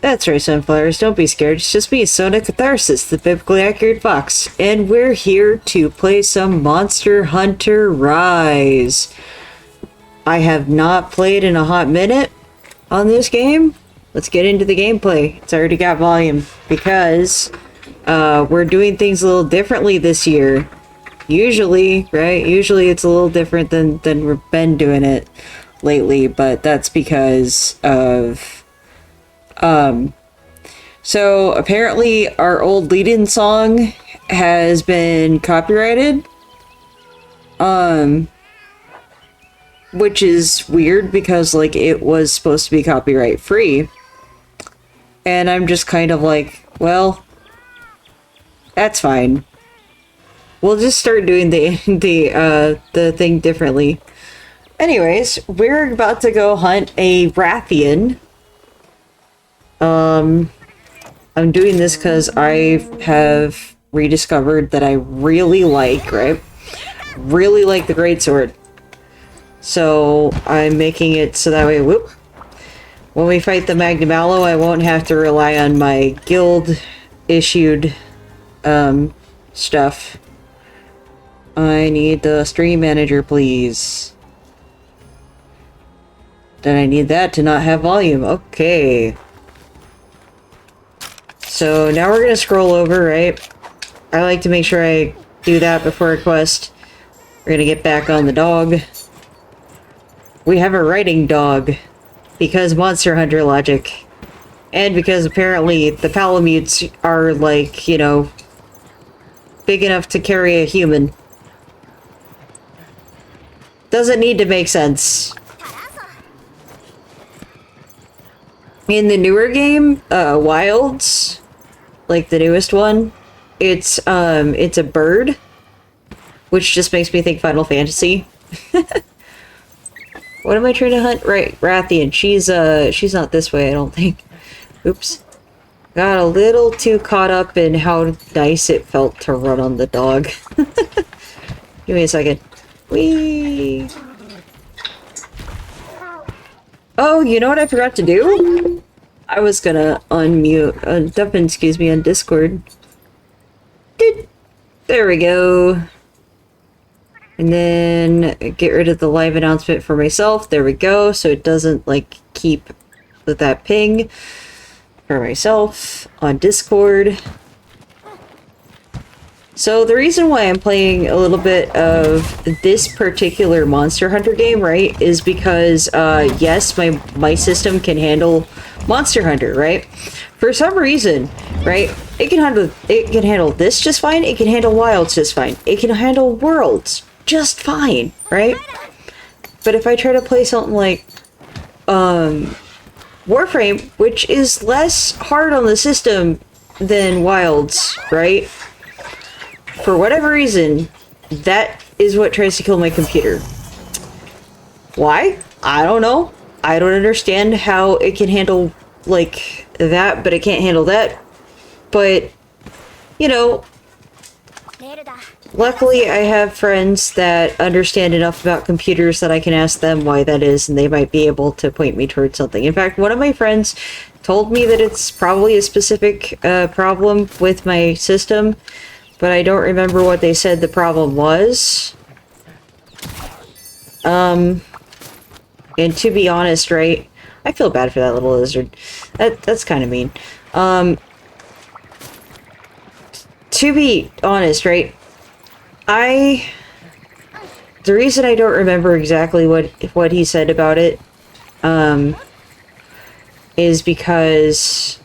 That's right, Sunflowers. Don't be scared. It's just me, Sona Catharsis, the biblically accurate fox. And we're here to play some Monster Hunter Rise. I have not played in a hot minute on this game. Let's get into the gameplay. It's already got volume because we're doing things a little differently this year. Usually, right? Usually it's a little different than we've been doing it lately, but that's because of so apparently our old lead-in song has been copyrighted, which is weird because like it was supposed to be copyright free, and I'm just kind of like, well, that's fine. We'll just start doing the thing differently. Anyways, we're about to go hunt a Rathian. I'm doing this because I have rediscovered that I really like, right? Really like the Greatsword. So I'm making it so that way, whoop, when we fight the Magnum, I won't have to rely on my guild-issued stuff. I need the stream manager, please. Then I need that to not have volume. Okay. So now we're gonna scroll over, right? I like to make sure I do that before a quest. We're gonna get back on the dog. We have a riding dog. Because Monster Hunter logic. And because apparently the Palamutes are like, you know, big enough to carry a human. Doesn't need to make sense. In the newer game, Wilds, like the newest one, it's a bird, which just makes me think Final Fantasy. What am I trying to hunt? Right, Rathian. She's not this way, I don't think. Oops. Got a little too caught up in how nice it felt to run on the dog. Give me a second. Whee! Oh, you know what I forgot to do? I was gonna unmute, deafen, excuse me, on Discord. There we go. And then get rid of the live announcement for myself. There we go. So it doesn't, like, keep with that ping for myself on Discord. So the reason why I'm playing a little bit of this particular Monster Hunter game, right, is because, yes, my system can handle Monster Hunter, right? For some reason, right, it can handle this just fine, it can handle Wilds just fine, it can handle Worlds just fine, right? But if I try to play something like, Warframe, which is less hard on the system than Wilds, right? For whatever reason, that is what tries to kill my computer. Why? I don't know. I don't understand how it can handle, like, that, but it can't handle that. But, you know, luckily I have friends that understand enough about computers that I can ask them why that is, and they might be able to point me towards something. In fact, one of my friends told me that it's probably a specific problem with my system, but I don't remember what they said the problem was. And to be honest, right, I feel bad for that little lizard. That's kind of mean. To be honest, right, the reason I don't remember exactly what he said about it, is because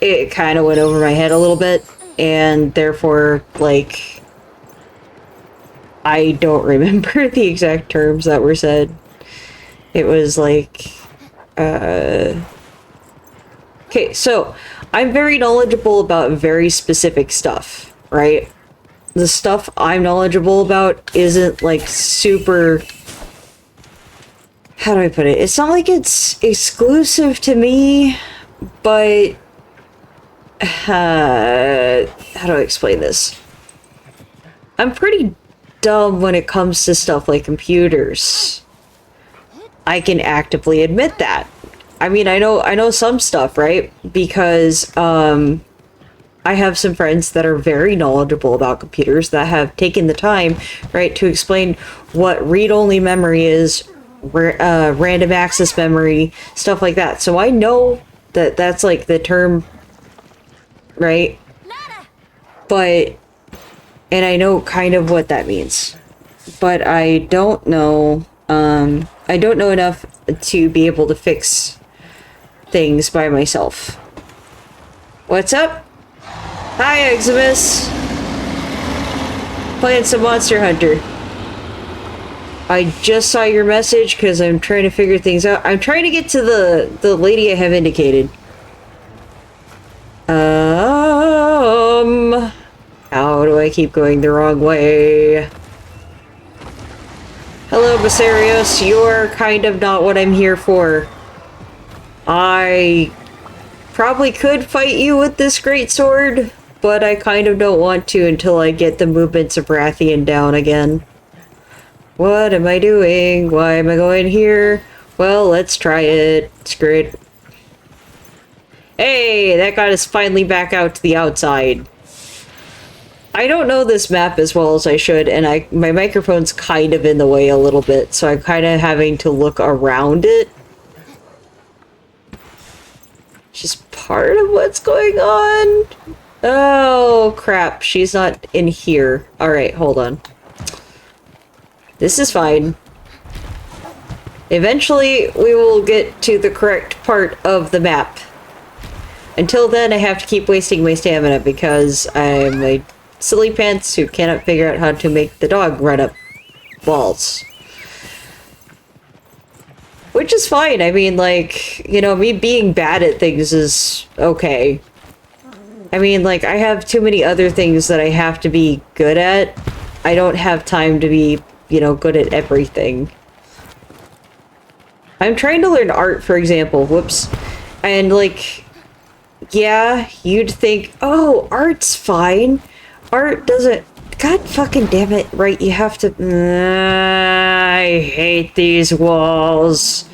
it kind of went over my head a little bit. And therefore, like, I don't remember the exact terms that were said. It was like, okay, so I'm very knowledgeable about very specific stuff, right? The stuff I'm knowledgeable about isn't, like, super... How do I put it? It's not like it's exclusive to me, but... how do I explain this? I'm pretty dumb when it comes to stuff like computers. I can actively admit that. I mean, I know some stuff, right? Because, I have some friends that are very knowledgeable about computers that have taken the time, right, to explain what read-only memory is, random access memory, stuff like that. So I know that that's like the term, right? But, and I know kind of what that means. But I don't know enough to be able to fix things by myself. What's up? Hi, Eximus! Playing some Monster Hunter. I just saw your message because I'm trying to figure things out. I'm trying to get to the lady I have indicated. How do I keep going the wrong way? Hello, Basarios. You're kind of not what I'm here for. I probably could fight you with this greatsword, but I kind of don't want to until I get the movements of Rathian down again. What am I doing? Why am I going here? Well, let's try it. Screw it. Hey, that got us finally back out to the outside. I don't know this map as well as I should, and my microphone's kind of in the way a little bit, so I'm kind of having to look around it. Just part of what's going on. Oh, crap. She's not in here. Alright, hold on. This is fine. Eventually, we will get to the correct part of the map. Until then, I have to keep wasting my stamina because I'm a silly pants who cannot figure out how to make the dog run up walls. Which is fine. I mean, like, you know, me being bad at things is okay. I mean, like, I have too many other things that I have to be good at. I don't have time to be, you know, good at everything. I'm trying to learn art, for example. Whoops. And, like, yeah, you'd think, oh, art's fine. Art doesn't... God fucking damn it. Right, you have to... I hate these walls.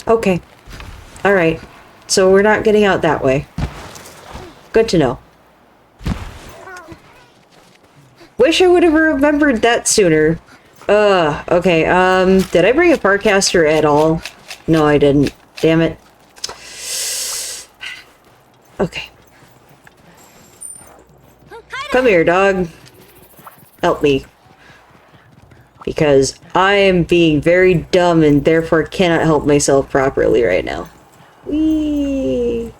Okay. Alright. So we're not getting out that way. Good to know. Wish I would have remembered that sooner. Okay, did I bring a Farcaster at all? No, I didn't. Damn it. Okay. Come here, dog. Help me. Because I am being very dumb and therefore cannot help myself properly right now. Whee!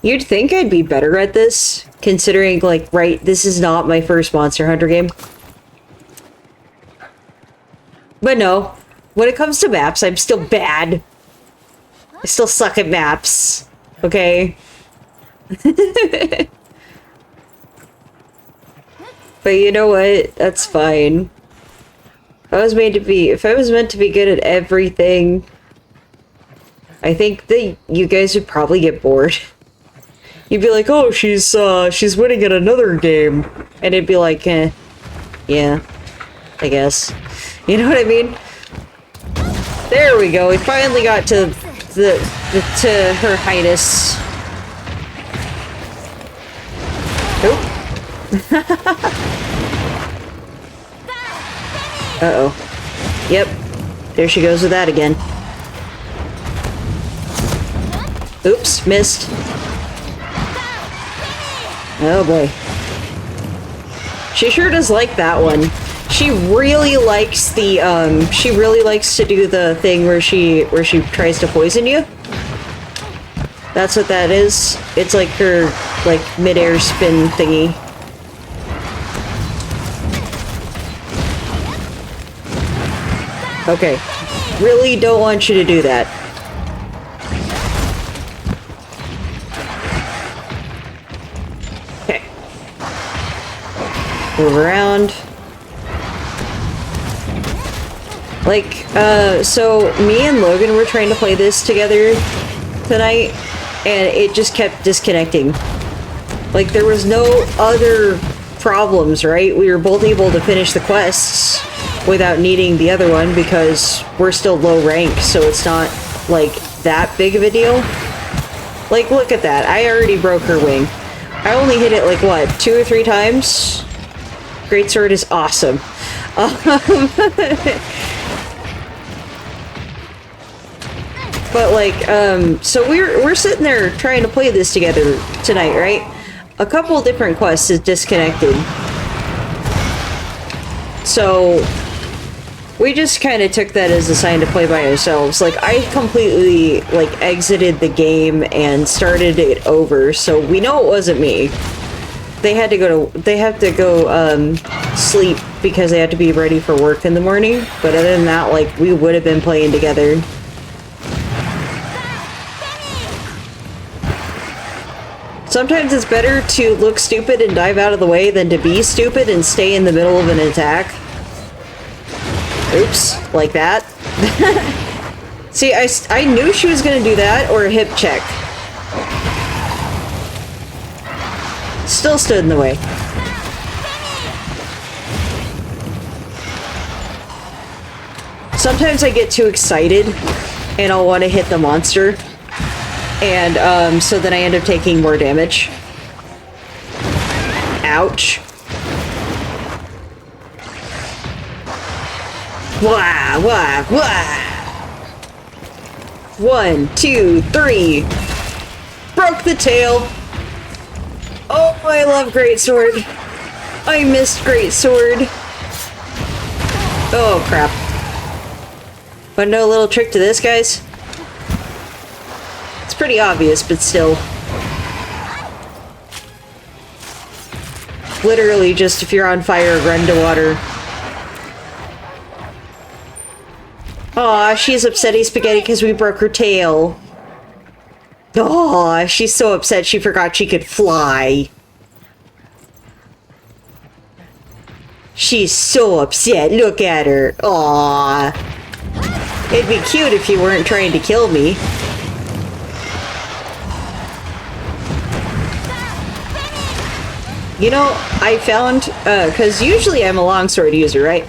You'd think I'd be better at this, considering, like, right, this is not my first Monster Hunter game. But no, when it comes to maps, I'm still bad. I still suck at maps. Okay? But you know what? That's fine. If I was meant to be good at everything, I think that you guys would probably get bored. You'd be like, oh, she's winning at another game. And it'd be like, yeah, I guess. You know what I mean? There we go. We finally got to to Her Highness. Nope. Uh-oh. Yep. There she goes with that again. Oops, missed. Oh boy. She sure does like that one. She really likes the, she really likes to do the thing where she tries to poison you. That's what that is. It's like her, like, mid-air spin thingy. Okay. Really don't want you to do that. Okay. Move around. Like, so me and Logan were trying to play this together tonight, and it just kept disconnecting. Like, there was no other problems, right? We were both able to finish the quests, without needing the other one because we're still low rank, so it's not, like, that big of a deal. Like, look at that. I already broke her wing. I only hit it, like, what, 2 or 3 times? Greatsword is awesome. But, like, so we're sitting there trying to play this together tonight, right? A couple different quests is disconnected. So, we just kind of took that as a sign to play by ourselves. Like, I completely, like, exited the game and started it over, so we know it wasn't me. They have to go sleep because they have to be ready for work in the morning, but other than that, like, we would have been playing together. Sometimes it's better to look stupid and dive out of the way than to be stupid and stay in the middle of an attack. Oops, like that. See, I knew she was gonna do that, or a hip check. Still stood in the way. Sometimes I get too excited and I'll want to hit the monster. And, so then I end up taking more damage. Ouch. Wah, wah, wah! 1, 2, 3. Broke the tail. Oh, I love Greatsword. I missed Greatsword. Oh, crap. Wanna know a little trick to this, guys? It's pretty obvious, but still. Literally just if you're on fire, run to water. Aw, she's upsetty spaghetti because we broke her tail. Aw, she's so upset she forgot she could fly. She's so upset, look at her. Aw. It'd be cute if you weren't trying to kill me. You know, I found, because usually I'm a longsword user, right?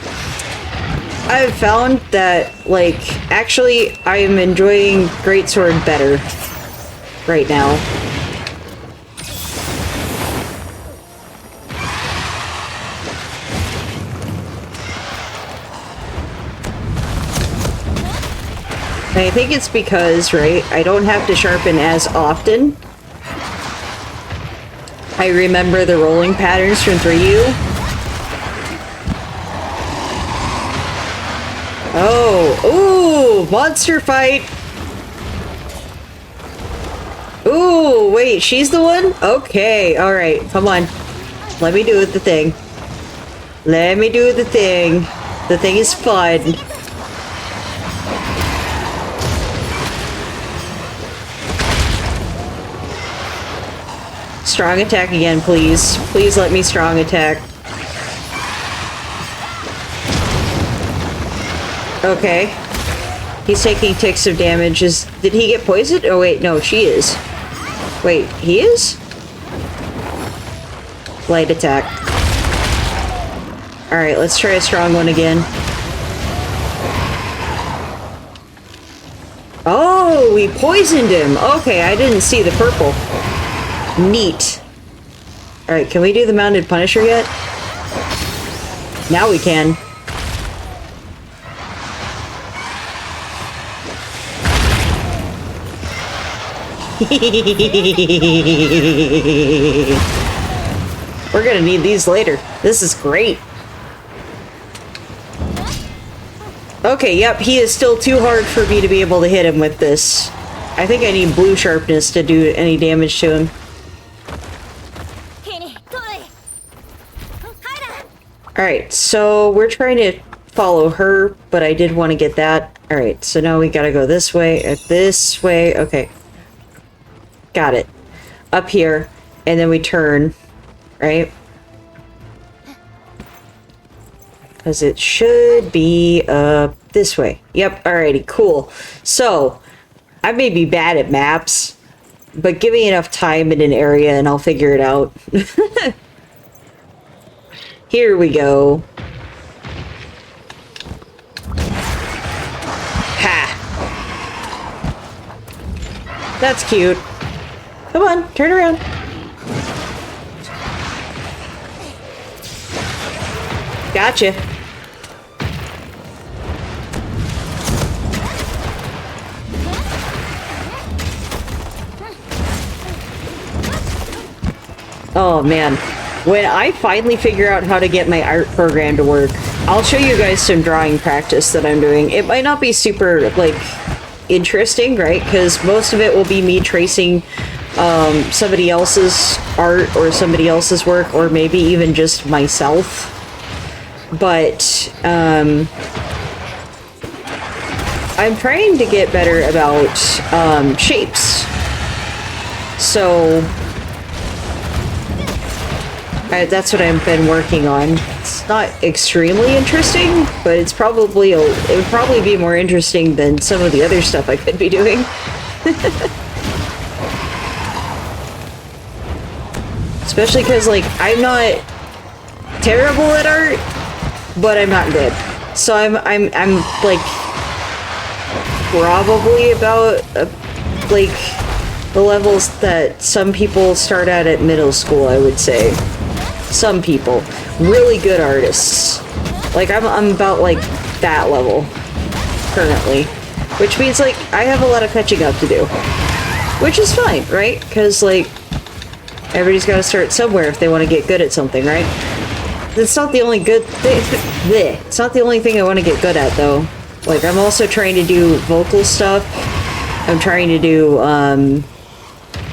I've found that, like, actually, I'm enjoying Greatsword better right now. And I think it's because, right, I don't have to sharpen as often. I remember the rolling patterns from 3U. Oh, ooh, monster fight. Ooh, wait, she's the one? Okay, alright, come on. Let me do the thing. Let me do the thing. The thing is fun. Strong attack again, please. Please let me strong attack. Okay. He's taking ticks of damage. Did he get poisoned? Oh wait, no, she is. Wait, he is? Light attack. Alright, let's try a strong one again. Oh, we poisoned him! Okay, I didn't see the purple. Neat. Alright, can we do the Mounted Punisher yet? Now we can. We're gonna need these later. This is great. Okay, yep, he is still too hard for me to be able to hit him with this. I think I need blue sharpness to do any damage to him. Alright, so we're trying to follow her, but I did want to get that. Alright, so now we gotta go this way, okay. Got it. Up here, and then we turn, right? Because it should be up this way. Yep, alrighty, cool. So, I may be bad at maps, but give me enough time in an area and I'll figure it out. Here we go. That's cute. Come on, turn around. Gotcha. Oh man, when I finally figure out how to get my art program to work, I'll show you guys some drawing practice that I'm doing. It might not be super, like, interesting, right? Because most of it will be me tracing somebody else's art or somebody else's work, or maybe even just myself. But I'm trying to get better about shapes. So that's what I've been working on. It's not extremely interesting, but it's probably it would probably be more interesting than some of the other stuff I could be doing. Especially because, like, I'm not terrible at art, but I'm not good. So I'm like probably about like the levels that some people start at middle school, I would say. Some people, really good artists. Like I'm about like that level currently, which means like I have a lot of catching up to do, which is fine, right? Because like everybody's got to start somewhere if they want to get good at something, right? It's not the only good thing. It's not the only thing I want to get good at, though. Like, I'm also trying to do vocal stuff. I'm trying to do,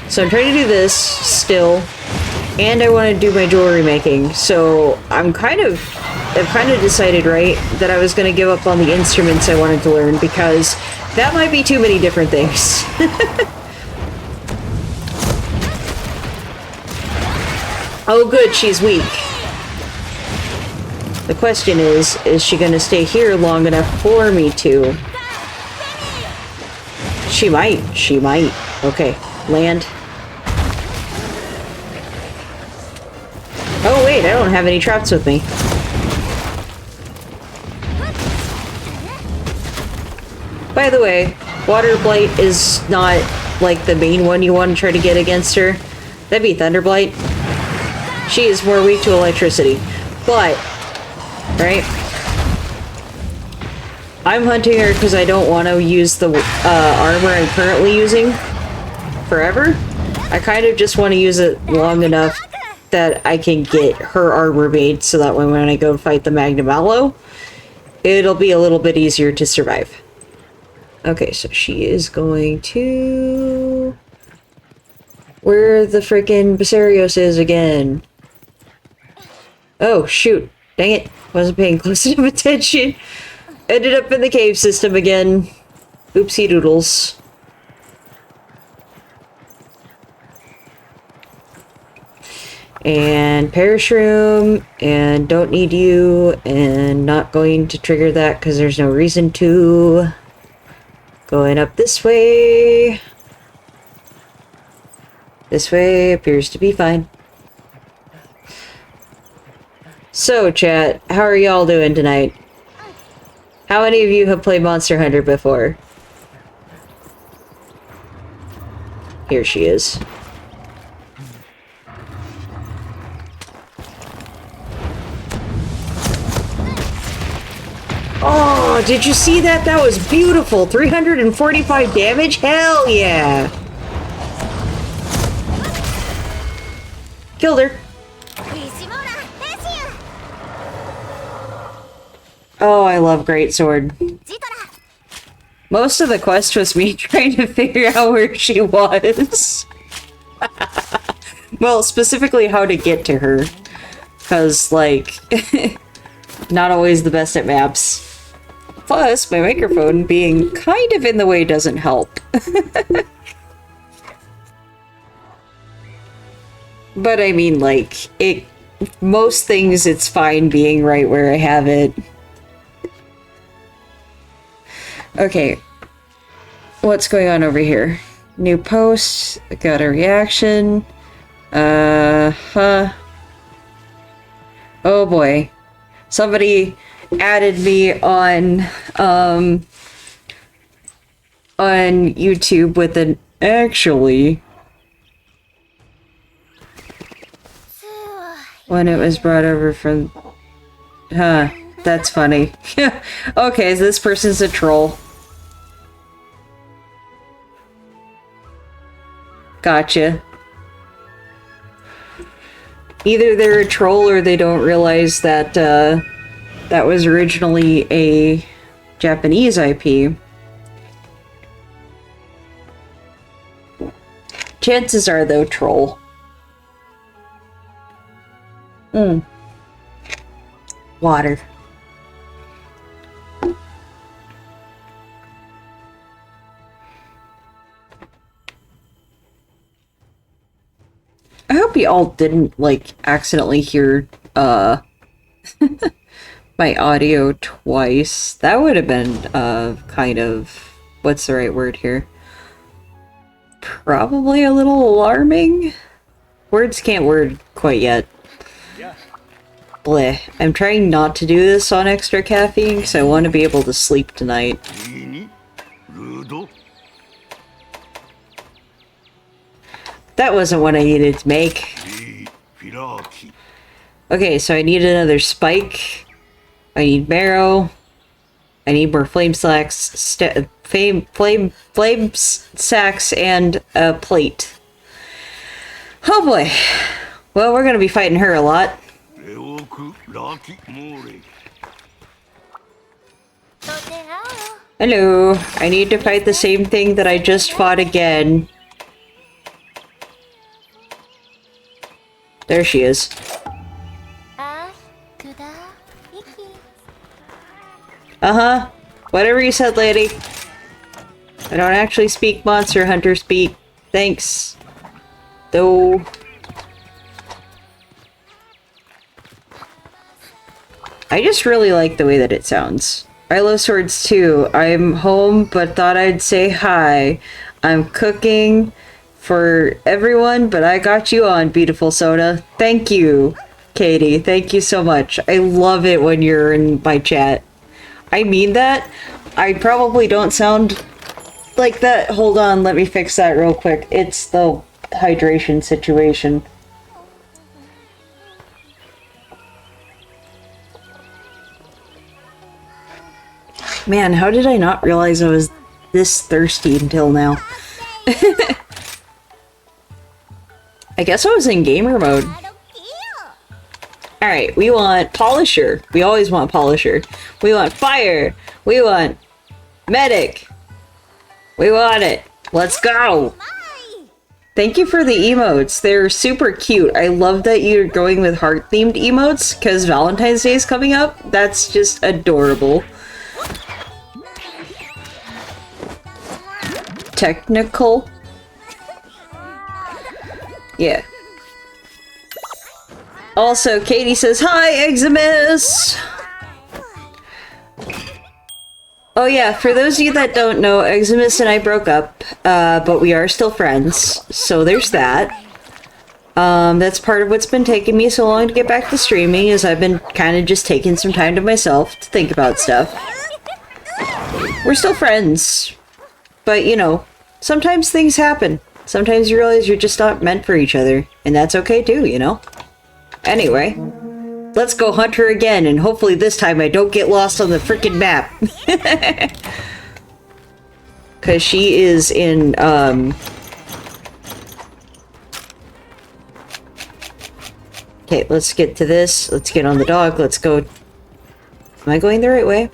so I'm trying to do this still, and I want to do my jewelry making. So I've kind of decided, right, that I was going to give up on the instruments I wanted to learn, because that might be too many different things. Oh, good, she's weak. The question is she gonna stay here long enough for me to? She might. Okay, land. Oh wait, I don't have any traps with me. By the way, Water Blight is not, like, the main one you want to try to get against her. That'd be Thunder Blight. She is more weak to electricity. But, right? I'm hunting her because I don't want to use the armor I'm currently using forever. I kind of just want to use it long enough that I can get her armor made, so that when I go fight the Magnum Aloe, it'll be a little bit easier to survive. Okay, so she is going to... where the frickin' Basarios is again. Oh, shoot. Dang it. Wasn't paying close enough attention. Ended up in the cave system again. Oopsie doodles. And Perish Room, and don't need you, and not going to trigger that because there's no reason to. Going up this way. This way appears to be fine. So, chat, how are y'all doing tonight? How many of you have played Monster Hunter before? Here she is. Oh, did you see that? That was beautiful. 345 damage? Hell yeah! Killed her. Oh, I love Greatsword. Most of the quest was me trying to figure out where she was. Well, specifically how to get to her. Because, like, not always the best at maps. Plus, my microphone being kind of in the way doesn't help. But I mean, like, most things it's fine being right where I have it. Okay, what's going on over here? New post, got a reaction. Oh boy. Somebody added me on YouTube with Actually, when it was brought over from... Huh, that's funny. Okay, so this person's a troll. Gotcha. Either they're a troll or they don't realize that that was originally a Japanese IP. Chances are, though, troll. Water. I hope you all didn't, like, accidentally hear, my audio twice. That would have been, kind of... What's the right word here? Probably a little alarming? Words can't word quite yet. Bleh. I'm trying not to do this on extra caffeine, because I want to be able to sleep tonight. That wasn't what I needed to make. Okay, so I need another spike. I need marrow. I need more flame sacks, flame sacks, and a plate. Oh boy. Well, we're gonna be fighting her a lot. Hello. I need to fight the same thing that I just fought again. There she is. Uh-huh. Whatever you said, lady. I don't actually speak Monster Hunter speak. Thanks. Though. I just really like the way that it sounds. I love swords too. I'm home, but thought I'd say hi. I'm cooking for everyone, but I got you on, beautiful Soda. Thank you, Katie. Thank you so much. I love it when you're in my chat. I mean that. I probably don't sound like that. Hold on, let me fix that real quick. It's the hydration situation. Man, how did I not realize I was this thirsty until now? I guess I was in gamer mode. Alright, we want Polisher. We always want Polisher. We want Fire. We want Medic. We want it. Let's go! Thank you for the emotes. They're super cute. I love that you're going with heart-themed emotes, because Valentine's Day is coming up. That's just adorable. Technical? Yeah. Also, Katie says, hi, Eximus! Oh yeah, for those of you that don't know, Eximus and I broke up, but we are still friends, so there's that. That's part of what's been taking me so long to get back to streaming, is I've been kind of just taking some time to myself to think about stuff. We're still friends, but you know, sometimes things happen. Sometimes you realize you're just not meant for each other, and that's okay too, you know? Anyway, let's go hunt her again, and hopefully this time I don't get lost on the frickin' map. Because she is in, Okay, let's get to this. Let's get on the dog. Let's go. Am I going the right way?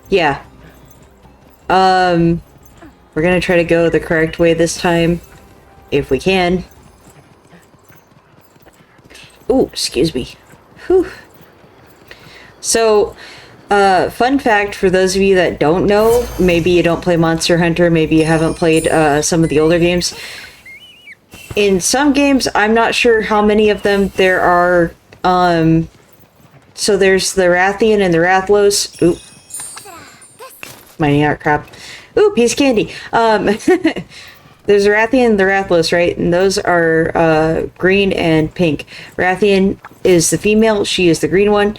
Yeah. We're gonna try to go the correct way this time, if we can. Ooh, excuse me. Whew. So, fun fact for those of you that don't know, maybe you don't play Monster Hunter, maybe you haven't played some of the older games. In some games, I'm not sure how many of them there are. So there's the Rathian and the Rathlos. Oop. Mining out crap. Ooh, piece of candy. There's Rathian and the Rathlos, right? And those are green and pink. Rathian is the female, she is the green one.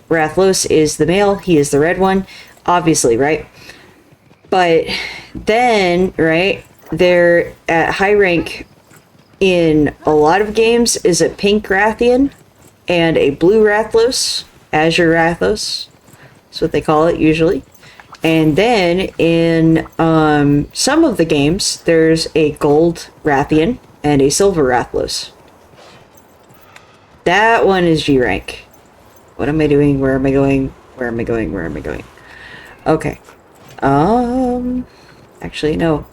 Rathlos is the male, he is the red one. Obviously, right? But then, right, they're at high rank in a lot of games is a pink Rathian and a blue Rathlos, Azure Rathlos. That's what they call it usually. And then in some of the games, there's a gold Rathian and a silver Rathlos. That one is G rank. What am I doing? Where am I going? Where am I going? Where am I going? Okay. Actually, no.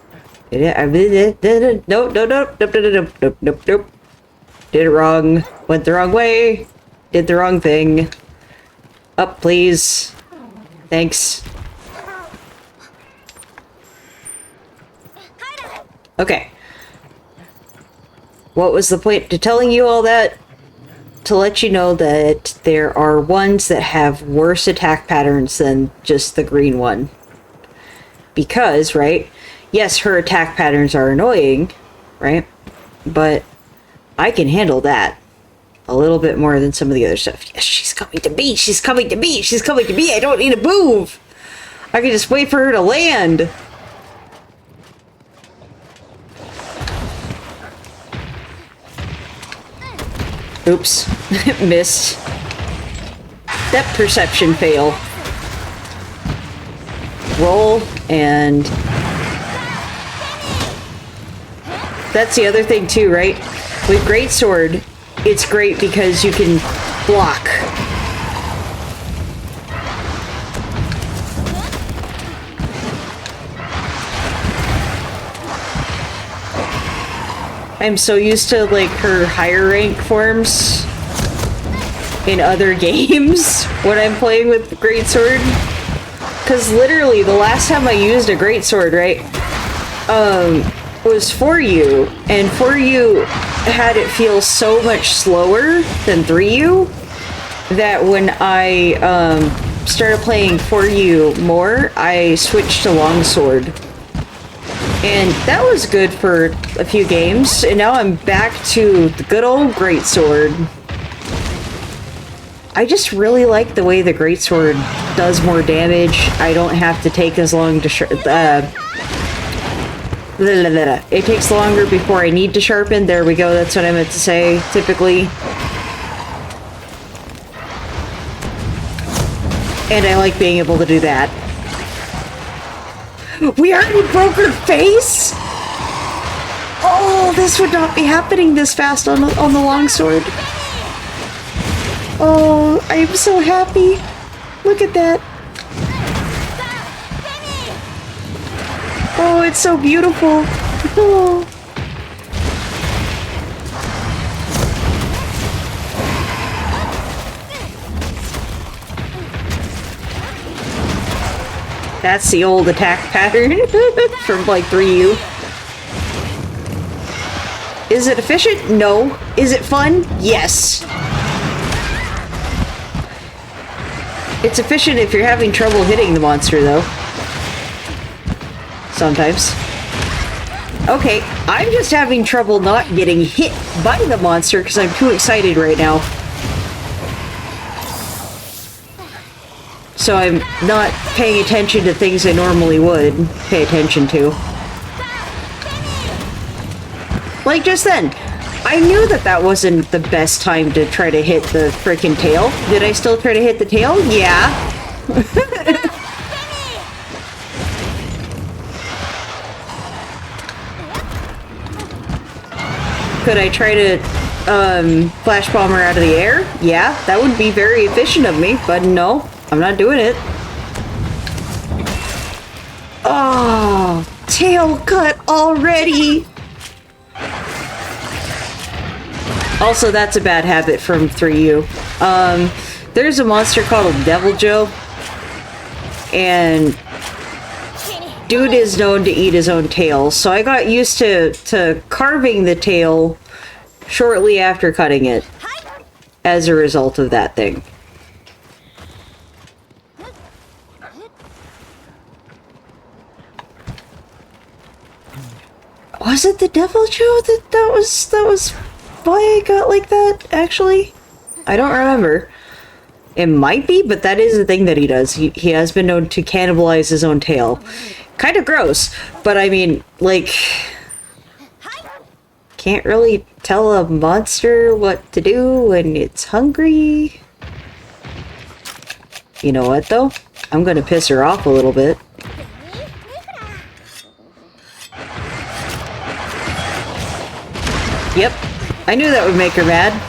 Nope. Did it wrong. Went the wrong way. Did the wrong thing. Up, please. Thanks. Okay. What was the point to telling you all that? To let you know that there are ones that have worse attack patterns than just the green one. Because, right? Yes, her attack patterns are annoying, right? But I can handle that a little bit more than some of the other stuff. Yes, she's coming to me! She's coming to me! She's coming to me! I don't need to move! I can just wait for her to land! Oops. Missed. Depth perception fail. Roll, and... That's the other thing too, right? With Greatsword, it's great because you can block. I'm so used to, like, her higher rank forms in other games when I'm playing with Greatsword. Because literally, the last time I used a Greatsword, right, was 4U, and 4U had it feel so much slower than 3U that when I started playing 4U more, I switched to Longsword. And that was good for a few games, and now I'm back to the good old Greatsword. I just really like the way the Greatsword does more damage. I don't have to take as long to it takes longer before I need to sharpen. There we go, that's what I meant to say, typically. And I like being able to do that. We already broke her face?! Oh, this would not be happening this fast on the longsword. Oh, I am so happy. Look at that. Oh, it's so beautiful. Oh. That's the old attack pattern from like 3U. Is it efficient? No. Is it fun? Yes. It's efficient if you're having trouble hitting the monster, though. Sometimes. Okay, I'm just having trouble not getting hit by the monster because I'm too excited right now. So I'm not paying attention to things I normally would pay attention to. Like just then. I knew that that wasn't the best time to try to hit the frickin' tail. Did I still try to hit the tail? Yeah. Could I try to flash bomb her out of the air? Yeah, that would be very efficient of me, but no, I'm not doing it. Oh, tail cut already. Also, that's a bad habit from 3U. There's a monster called Devil Joe, and dude is known to eat his own tail, so I got used to carving the tail shortly after cutting it as a result of that thing. Was it the Devil Joe that was why I got like that, actually? I don't remember. It might be, but that is the thing that he does. He has been known to cannibalize his own tail. Kind of gross, but I mean, like, can't really tell a monster what to do when it's hungry. You know what, though? I'm gonna piss her off a little bit. Yep, I knew that would make her mad.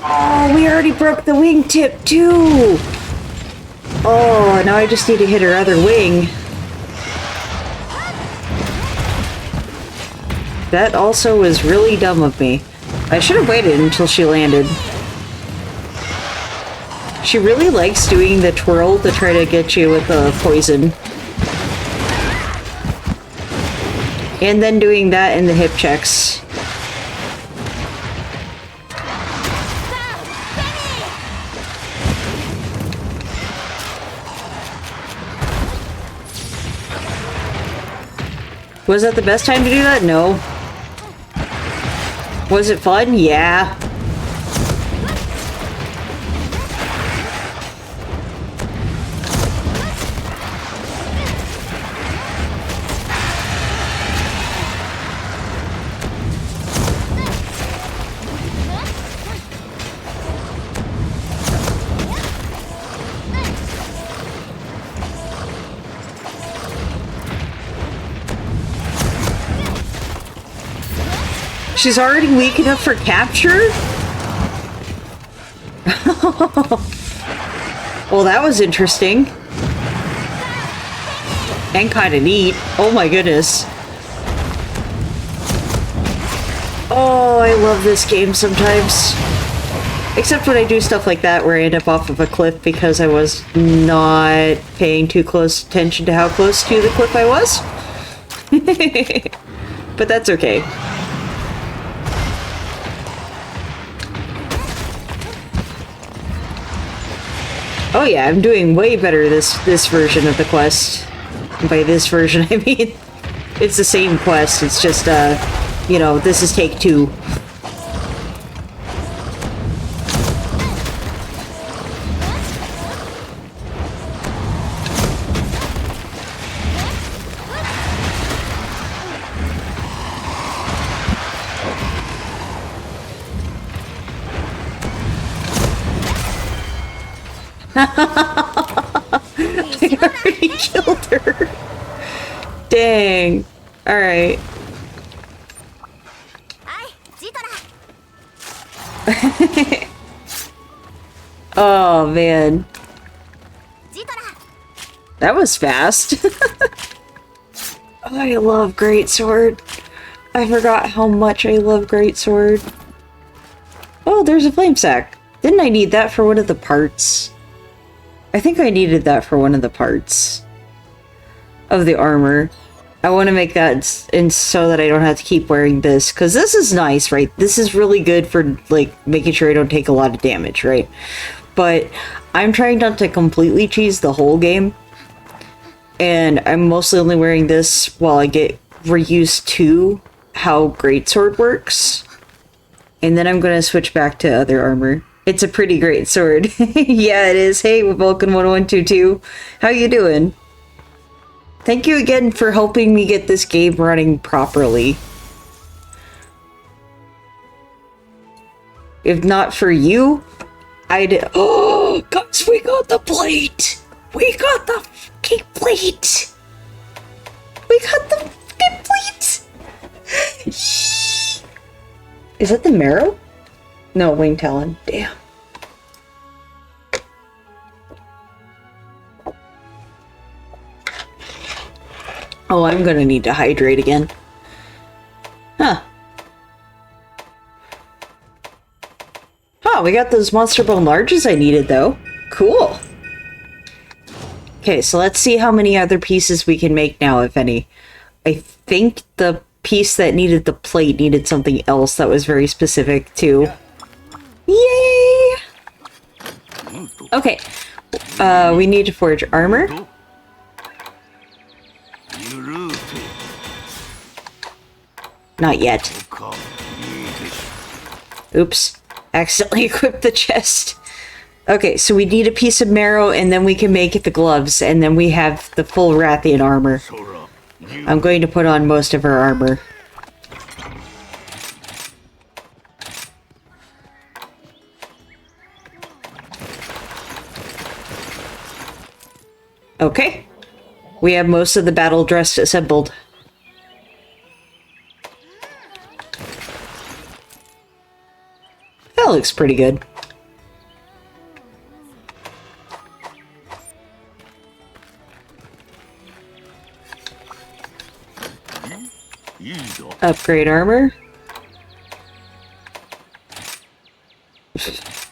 Oh, we already broke the wingtip, too! Oh, now I just need to hit her other wing. That also was really dumb of me. I should have waited until she landed. She really likes doing the twirl to try to get you with the poison. And then doing that in the hip checks. Was that the best time to do that? No. Was it fun? Yeah. She's already weak enough for capture? Well, that was interesting. And kind of neat. Oh my goodness. Oh, I love this game sometimes. Except when I do stuff like that where I end up off of a cliff because I was not paying too close attention to how close to the cliff I was. But that's okay. Oh yeah, I'm doing way better this version of the quest. And by this version, I mean, it's the same quest, it's just, you know, this is take 2. I already killed her. Dang. Alright. Oh, man. That was fast. Oh, I love Greatsword. I forgot how much I love Greatsword. Oh, there's a flame sack. Didn't I need that for one of the parts? I think I needed that for one of the parts of the armor. I want to make that and so that I don't have to keep wearing this, because this is nice, right? This is really good for, like, making sure I don't take a lot of damage, right? But I'm trying not to completely cheese the whole game, and I'm mostly only wearing this while I get reused to how Greatsword works, and then I'm going to switch back to other armor. It's a pretty great sword. Yeah, it is. Hey, Vulcan1122. How you doing? Thank you again for helping me get this game running properly. If not for you, I'd... Oh, guys, we got the plate! We got the fucking plate! We got the fucking plate! Is that the marrow? No, wing talon. Damn. Oh, I'm gonna need to hydrate again. Huh. Oh, we got those monster bone larges I needed, though. Cool. Okay, so let's see how many other pieces we can make now, if any. I think the piece that needed the plate needed something else that was very specific, too. Yay! Okay. We need to forge armor. Not yet. Oops. accidentally equipped the chest. Okay, so we need a piece of marrow, and then we can make it the gloves, and then we have the full Rathian armor. I'm going to put on most of her armor. Okay. We have most of the battle dress assembled. That looks pretty good. Upgrade armor.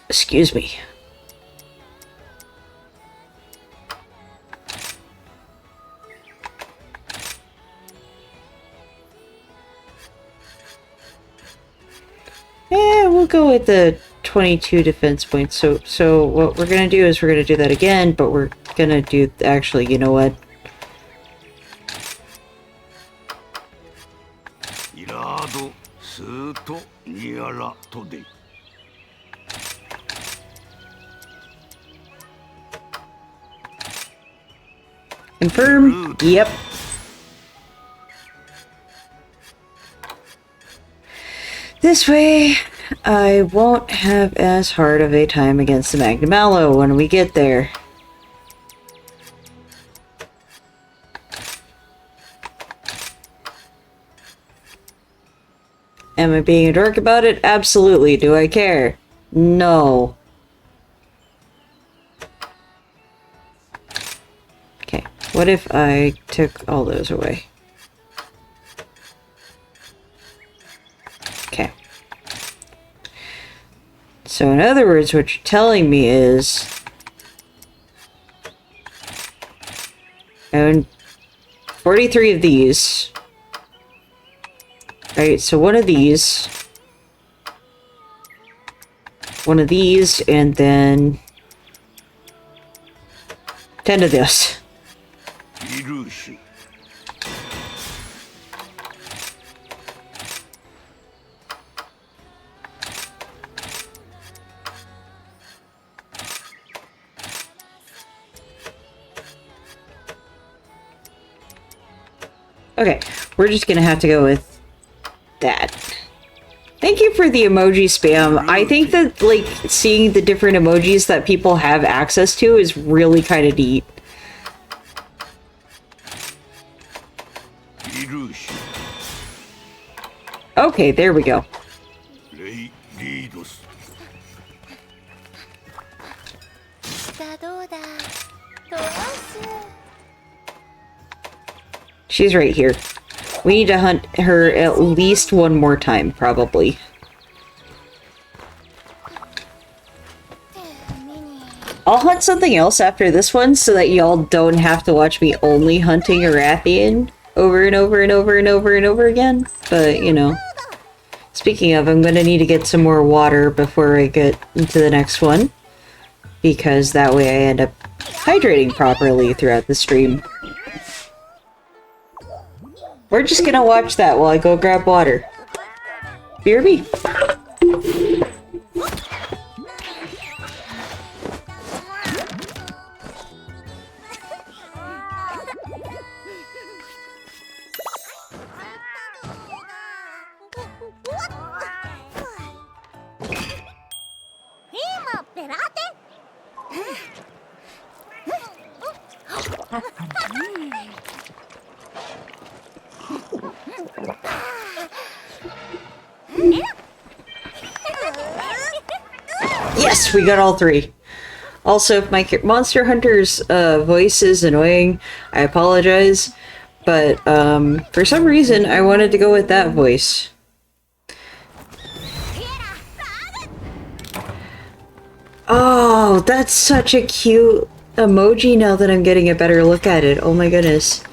Excuse me. Yeah, we'll go with the 22 defense points. So what we're gonna do is we're gonna do that again, but we're gonna do, actually, you know what? Confirm? Yep. This way, I won't have as hard of a time against the Magnum Aloe when we get there. Am I being a dork about it? Absolutely. Do I care? No. Okay, what if I took all those away? Okay. So in other words, what you're telling me is I own 43 of these. Right, so one of these, and then 10 of this. Okay, we're just gonna have to go with that. Thank you for the emoji spam. I think that, like, seeing the different emojis that people have access to is really kind of neat. Okay, there we go. She's right here. We need to hunt her at least one more time, probably. I'll hunt something else after this one so that y'all don't have to watch me only hunting a Rathian over and over and over and over and over again. But, you know. Speaking of, I'm gonna need to get some more water before I get into the next one. Because that way I end up hydrating properly throughout the stream. We're just gonna watch that while I go grab water. BRB. Yes, we got all three. Also, if my Monster Hunter's voice is annoying, I apologize. But for some reason, I wanted to go with that voice. Oh, that's such a cute emoji now that I'm getting a better look at it. Oh my goodness.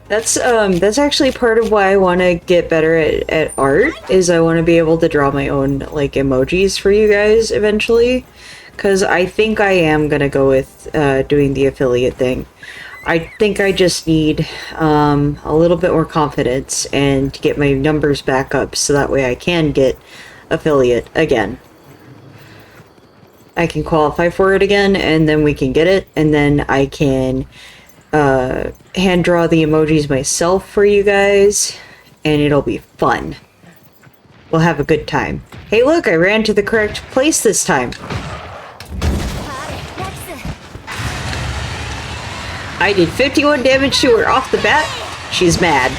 That's actually part of why I want to get better at art, is I want to be able to draw my own, like, emojis for you guys eventually. Because I think I am going to go with doing the affiliate thing. I think I just need a little bit more confidence and to get my numbers back up so that way I can get affiliate again. I can qualify for it again, and then we can get it, and then I can hand draw the emojis myself for you guys, and it'll be fun. We'll have a good time. Hey look, I ran to the correct place this time. I did 51 damage to her off the bat. She's mad.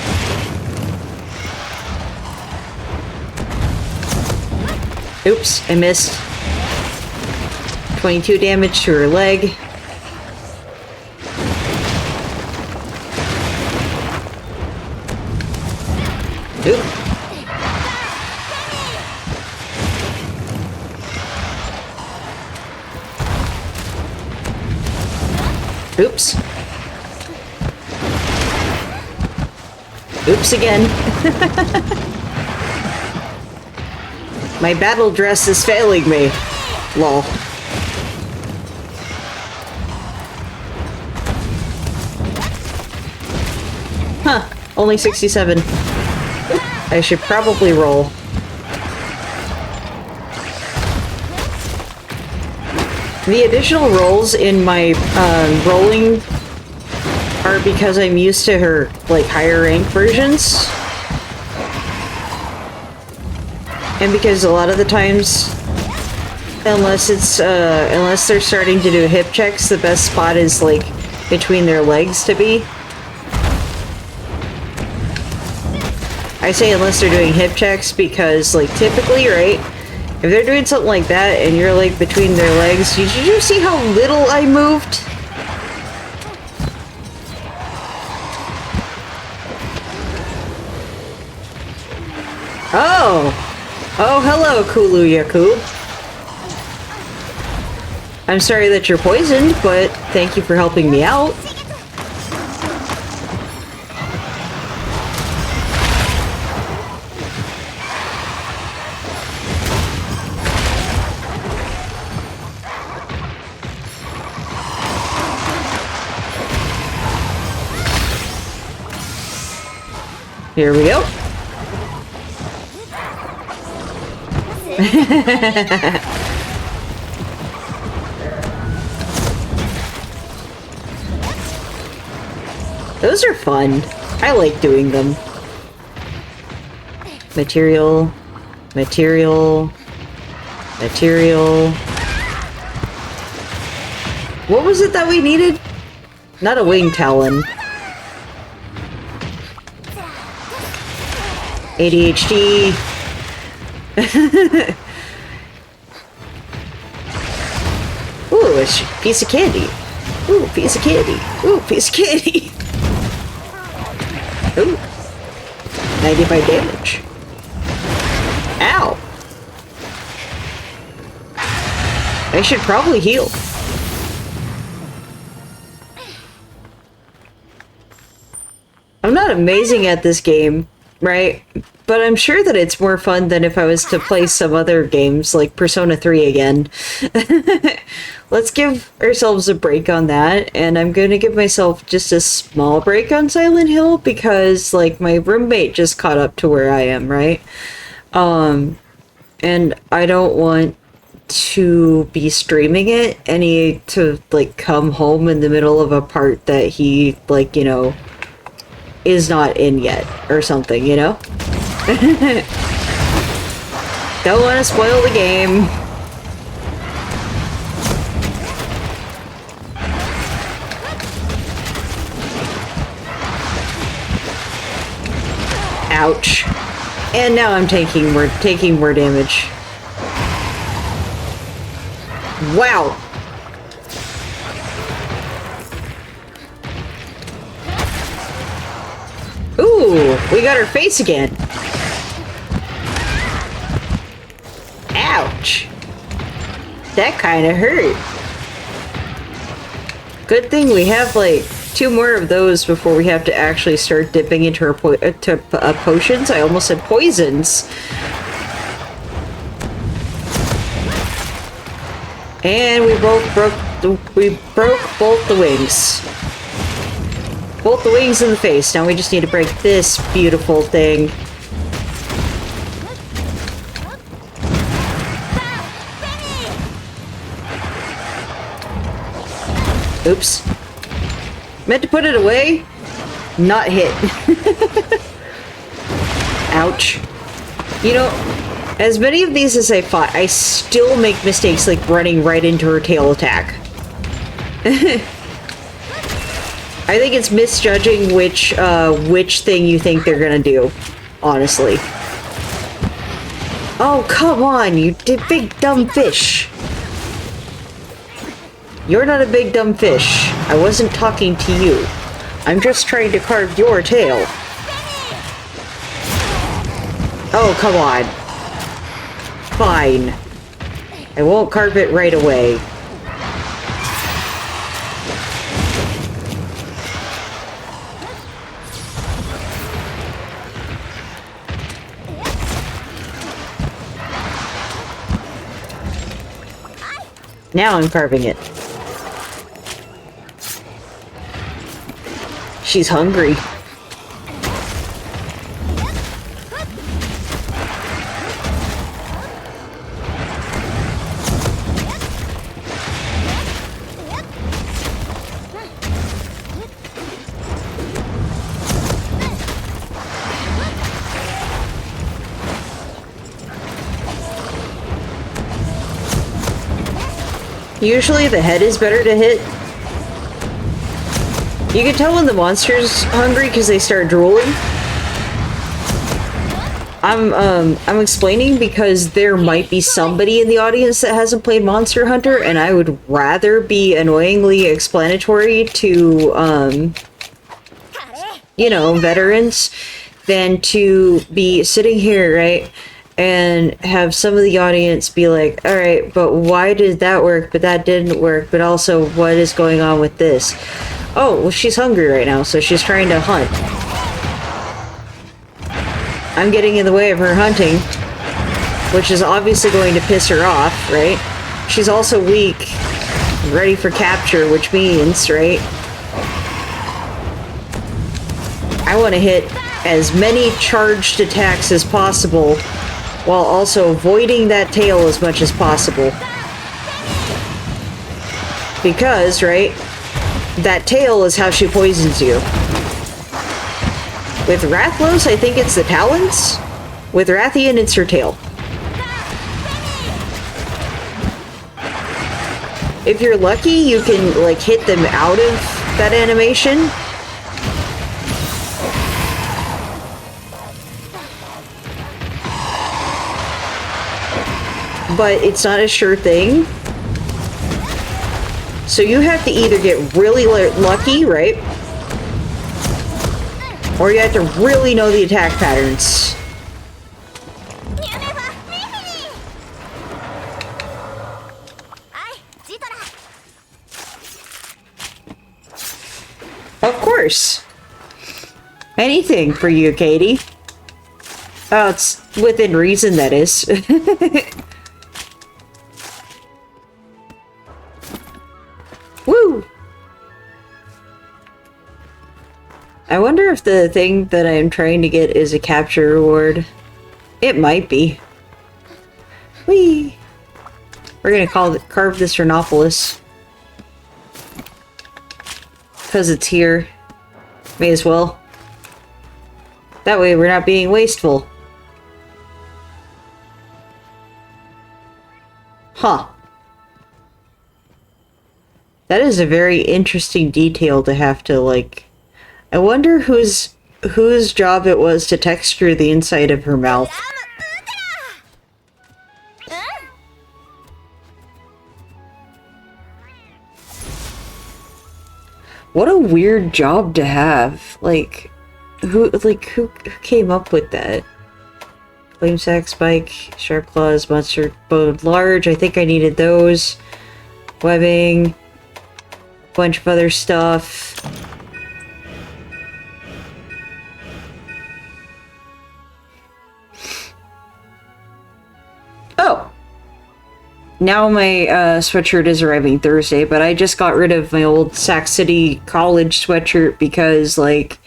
Oops, I missed. 22 damage to her leg. Oop. Oops. Oops again. My battle dress is failing me. Lol. Huh. Only 67. I should probably roll. The additional rolls in my rolling are because I'm used to her, like, higher rank versions. And because a lot of the times, unless they're starting to do hip checks, the best spot is, like, between their legs to be. I say unless they're doing hip checks because, like, typically, right, if they're doing something like that and you're, like, between their legs, did you see how little I moved? Oh! Oh, hello, Kulu Yaku. I'm sorry that you're poisoned, but thank you for helping me out. Here we go. Those are fun. I like doing them. Material. Material. Material. What was it that we needed? Not a wing talon. ADHD. Ooh, a piece of candy. Ooh, piece of candy. Ooh, piece of candy. Ooh. 95 damage. Ow. I should probably heal. I'm not amazing at this game, right? But I'm sure that it's more fun than if I was to play some other games, like Persona 3 again. Let's give ourselves a break on that, and I'm gonna give myself just a small break on Silent Hill, because, like, my roommate just caught up to where I am, right? And I don't want to be streaming it, and he to, like, come home in the middle of a part that he, like, you know, is not in yet, or something, you know? Don't want to spoil the game. Ouch. And now I'm taking more damage. Wow. Ooh, we got her face again. Ouch. That kind of hurt. Good thing we have, like, 2 more of those before we have to actually start dipping into our potions. I almost said poisons. And we broke both the wings. Both the wings and the face. Now we just need to break this beautiful thing. Oops. Meant to put it away. Not hit. Ouch. You know, as many of these as I fought, I still make mistakes like running right into her tail attack. I think it's misjudging which thing you think they're gonna do, honestly. Oh, come on, you big dumb fish. You're not a big dumb fish. I wasn't talking to you. I'm just trying to carve your tail. Oh, come on. Fine. I won't carve it right away. Now I'm carving it. She's hungry. Usually the head is better to hit. You can tell when the monster's hungry because they start drooling. I'm explaining because there might be somebody in the audience that hasn't played Monster Hunter, and I would rather be annoyingly explanatory to, you know, veterans than to be sitting here, right, and have some of the audience be like, alright, but why did that work, but that didn't work, but also what is going on with this? Oh, well, she's hungry right now, so she's trying to hunt. I'm getting in the way of her hunting, which is obviously going to piss her off, right? She's also weak, ready for capture, which means, right, I want to hit as many charged attacks as possible while also avoiding that tail as much as possible. Because, right, that tail is how she poisons you. With Rathlos, I think it's the talons. With Rathian, it's her tail. If you're lucky, you can, like, hit them out of that animation. But it's not a sure thing. So you have to either get really lucky, right? Or you have to really know the attack patterns. Of course. Anything for you, Katie. Oh, it's within reason, that is. Woo! I wonder if the thing that I'm trying to get is a capture reward. It might be. Whee! We're gonna carve this Rhinopolis. Because it's here. May as well. That way we're not being wasteful. Huh. That is a very interesting detail to have to, like... I wonder whose job it was to texture the inside of her mouth. What a weird job to have. Like, who came up with that? Flame sack, spike, sharp claws, monster bone large. I think I needed those. Webbing. Bunch of other stuff. Oh! now my sweatshirt is arriving Thursday, but I just got rid of my old Sac City College sweatshirt because, like,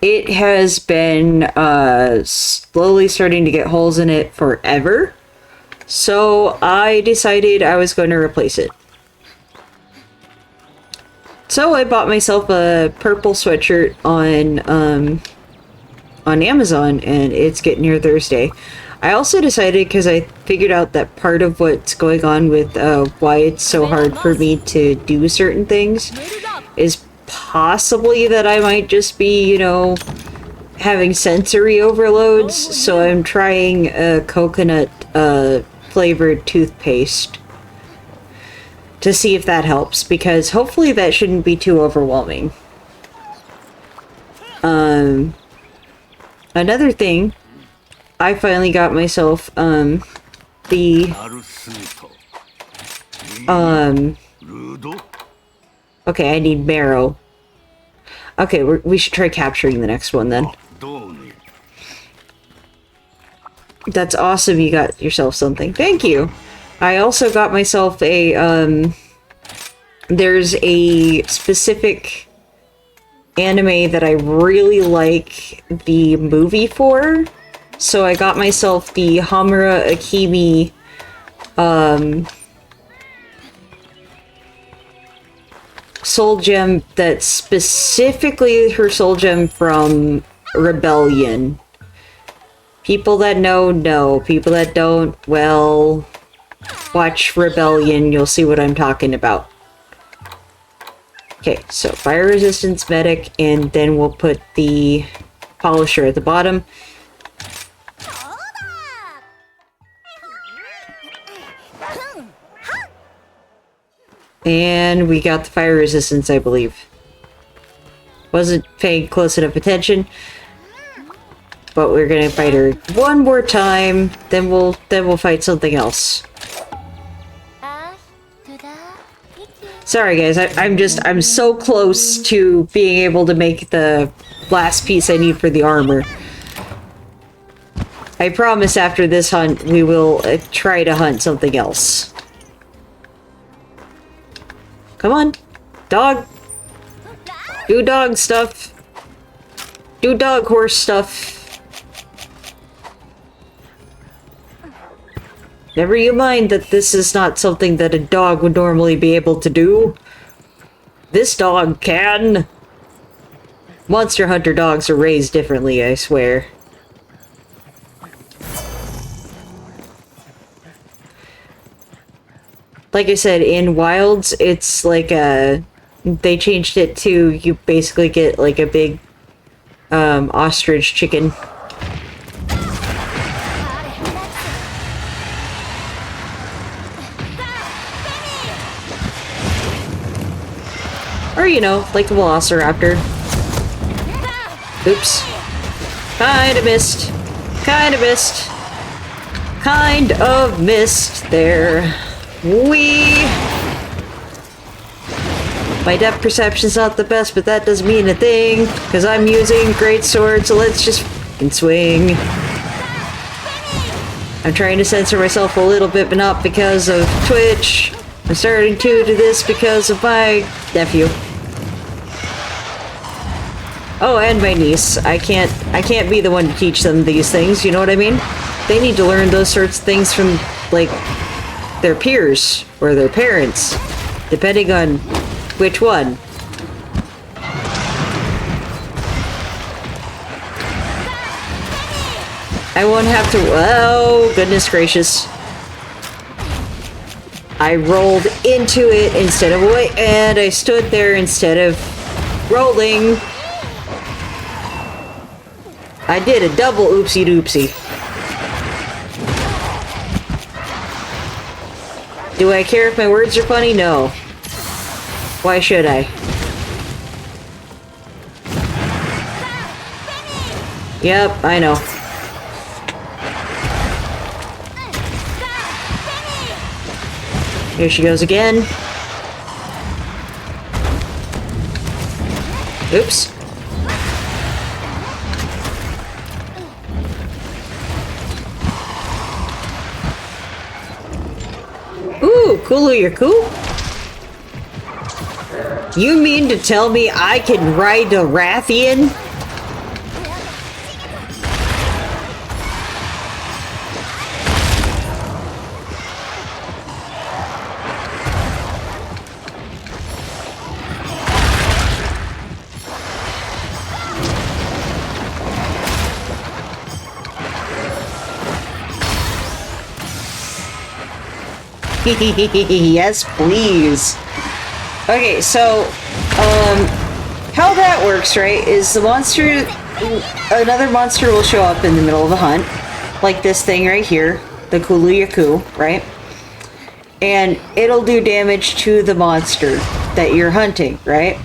it has been slowly starting to get holes in it forever. So I decided I was going to replace it. So I bought myself a purple sweatshirt on Amazon, and it's getting here Thursday. I also decided, because I figured out that part of what's going on with why it's so hard for me to do certain things is possibly that I might just be, you know, having sensory overloads. So I'm trying a coconut flavored toothpaste to see if that helps, because hopefully that shouldn't be too overwhelming. Another thing, I finally got myself, okay, I need marrow. Okay, we should try capturing the next one then. That's awesome, you got yourself something. Thank you! I also got myself a, there's a specific anime that I really like the movie for. So I got myself the Hamura Akemi, soul gem that's specifically her soul gem from Rebellion. People that know. People that don't, well, watch Rebellion, you'll see what I'm talking about. Okay, so fire resistance medic, and then we'll put the polisher at the bottom. And we got the fire resistance, I believe. Wasn't paying close enough attention. But we're gonna fight her one more time, then we'll fight something else. Sorry guys, I'm so close to being able to make the last piece I need for the armor. I promise after this hunt we will try to hunt something else. Come on, dog. Do dog stuff. Do dog horse stuff. Never you mind that this is not something that a dog would normally be able to do. This dog can. Monster Hunter dogs are raised differently, I swear. Like I said, in Wilds, it's like a... They changed it to, you basically get like a big ostrich chicken. Or, you know, like a velociraptor. Oops. Kinda missed. Kinda missed. Kind of missed there. My depth perception's not the best, but that doesn't mean a thing, because I'm using Greatsword, so let's just f***ing swing. I'm trying to censor myself a little bit, but not because of Twitch. I'm starting to do this because of my nephew. Oh, and my niece. I can't be the one to teach them these things, you know what I mean? They need to learn those sorts of things from, like, their peers or their parents, depending on which one. I won't have to... Oh, goodness gracious. I rolled into it instead of away, and I stood there instead of rolling. I did a double oopsie doopsie. Do I care if my words are funny? No. Why should I? Yep, I know. Here she goes again. Oops. Ooh, Kulu-Yaku? You mean to tell me I can ride a Rathian? Yes, please. Okay, so, how that works, right, is the monster, another monster will show up in the middle of a hunt, like this thing right here, the Kulu-Yaku, right? And it'll do damage to the monster that you're hunting, right?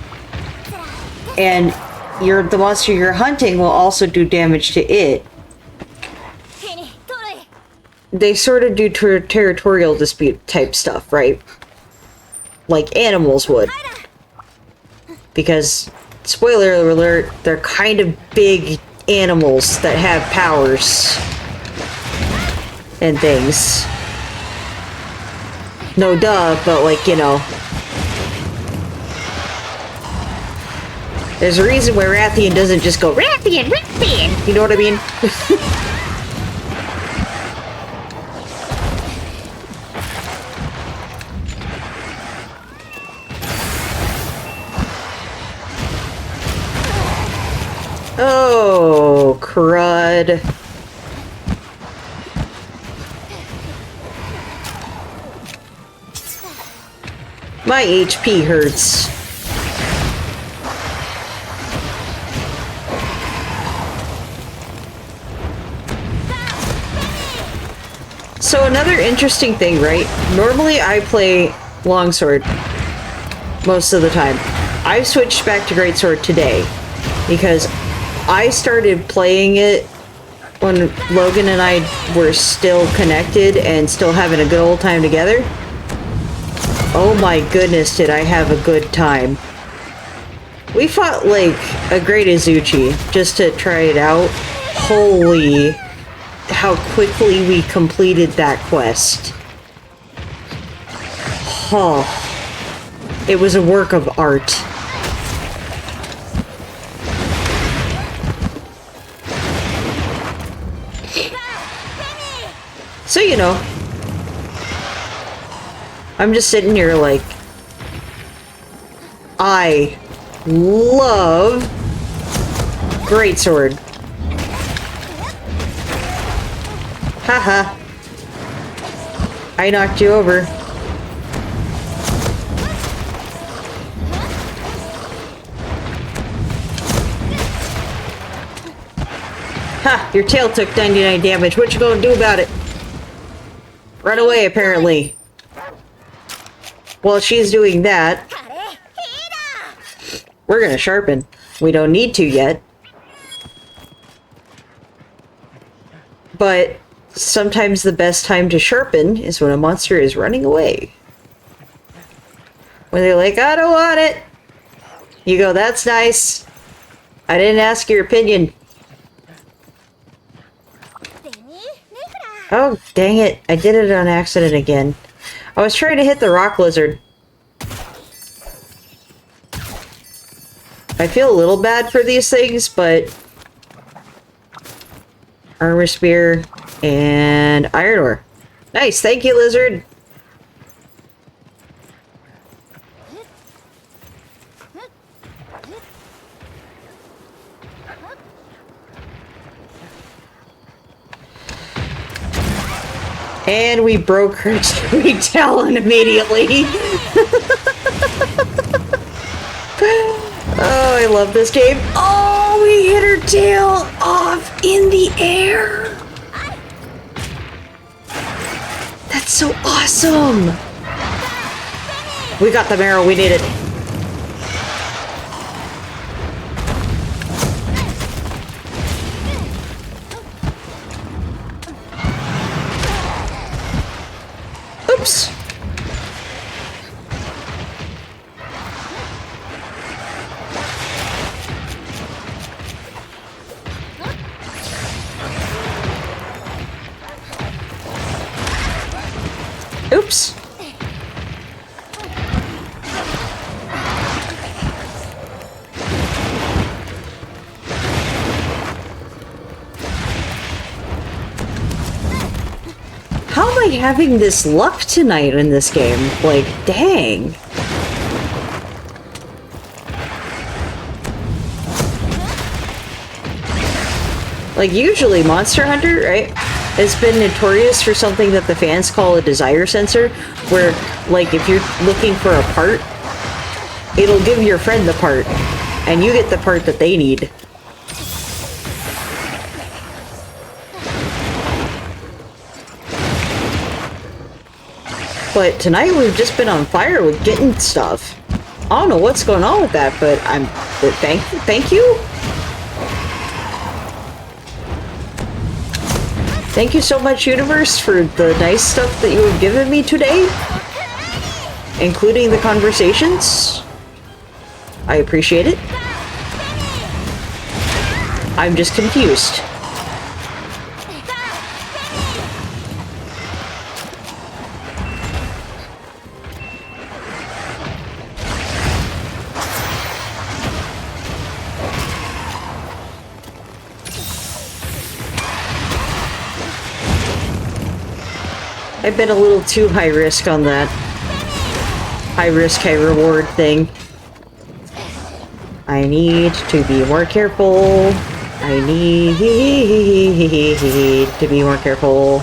And the monster you're hunting will also do damage to it. They sort of do territorial dispute type stuff, right? Like animals would. Because, spoiler alert, they're kind of big animals that have powers and things. No duh, but like, you know. There's a reason why Rathian doesn't just go, Rathian, Rathian! You know what I mean? Oh, crud. My HP hurts. So another interesting thing, right? Normally I play longsword most of the time. I've switched back to greatsword today because I started playing it when Logan and I were still connected and still having a good old time together. Oh my goodness, did I have a good time. We fought like a great Izuchi just to try it out. Holy, how quickly we completed that quest. Oh, it was a work of art. So, you know, I'm just sitting here like, I love greatsword. Haha. I knocked you over. Ha! Your tail took 99 damage. What you gonna do about it? Run away, apparently. While she's doing that, we're gonna sharpen. We don't need to yet. But sometimes the best time to sharpen is when a monster is running away. When they're like, I don't want it. You go, that's nice. I didn't ask your opinion. Oh, dang it. I did it on accident again. I was trying to hit the rock lizard. I feel a little bad for these things, but... Armor spear and iron ore. Nice, thank you, lizard. And we broke her tree talon immediately. Oh, I love this game. Oh, we hit her tail off in the air. That's so awesome. We got the marrow we needed. Oops. Oops. How am I having this luck tonight in this game? Like, dang. Like, usually Monster Hunter, right, has been notorious for something that the fans call a desire sensor, where, like, if you're looking for a part, it'll give your friend the part, and you get the part that they need. But tonight we've just been on fire with getting stuff. I don't know what's going on with that, but thank you? Thank you so much, Universe, for the nice stuff that you have given me today. Including the conversations. I appreciate it. I'm just confused. I've been a little too high risk on that. High risk, high reward thing. I need to be more careful. I need to be more careful.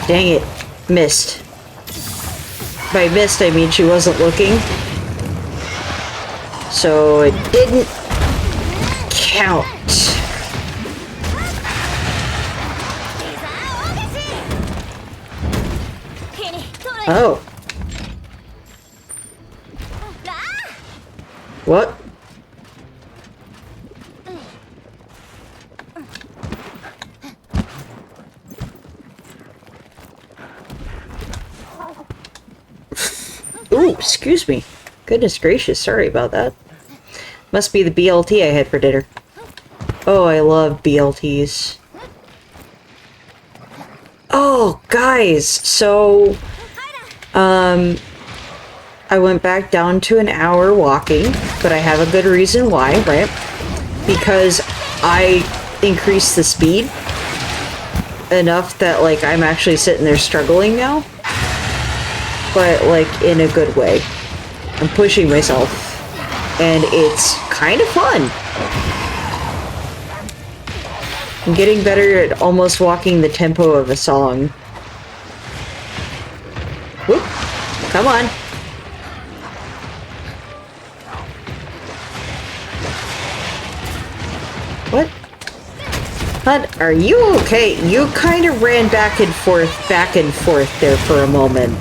Dang it. Missed. By missed, I mean she wasn't looking. So it didn't count. Oh. What? Ooh, excuse me. Goodness gracious, sorry about that. Must be the BLT I had for dinner. Oh, I love BLTs. Oh, guys, so... I went back down to an hour walking, but I have a good reason why, right? Because I increased the speed enough that, like, I'm actually sitting there struggling now. But, like, in a good way. I'm pushing myself. And it's kind of fun. I'm getting better at almost walking the tempo of a song. Whoop. Come on. What? Hunt, are you okay? You kind of ran back and forth there for a moment.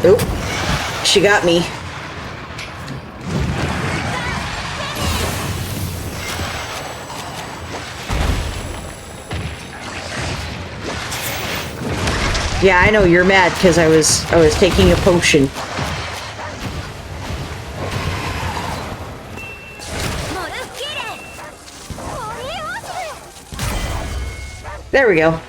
Oop. She got me. Yeah, I know you're mad because I was taking a potion. There we go.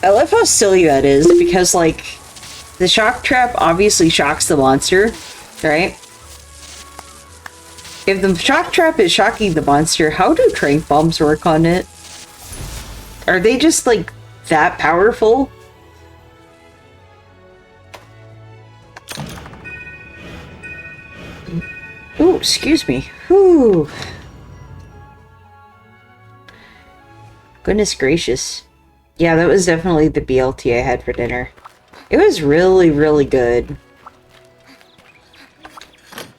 I love how silly that is because, like, the shock trap obviously shocks the monster, right? If the shock trap is shocking the monster, how do tranq bombs work on it? Are they just, like, that powerful? Ooh, excuse me. Whew. Goodness gracious. Yeah, that was definitely the BLT I had for dinner. It was really, really good.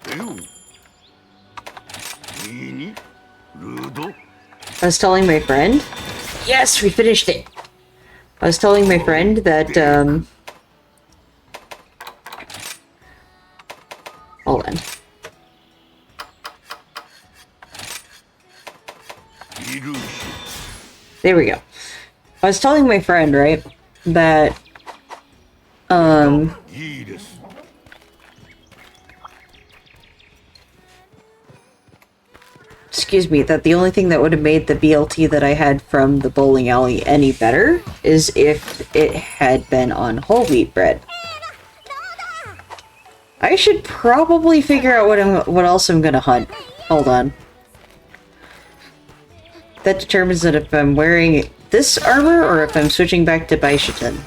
I was telling my friend... Yes, we finished it! I was telling my friend that, hold on. There we go. I was telling my friend, right, that, excuse me, that the only thing that would have made the BLT that I had from the bowling alley any better is if it had been on whole wheat bread. I should probably figure out what else I'm gonna hunt. Hold on. That determines that if I'm wearing this armor or if I'm switching back to Baishitan.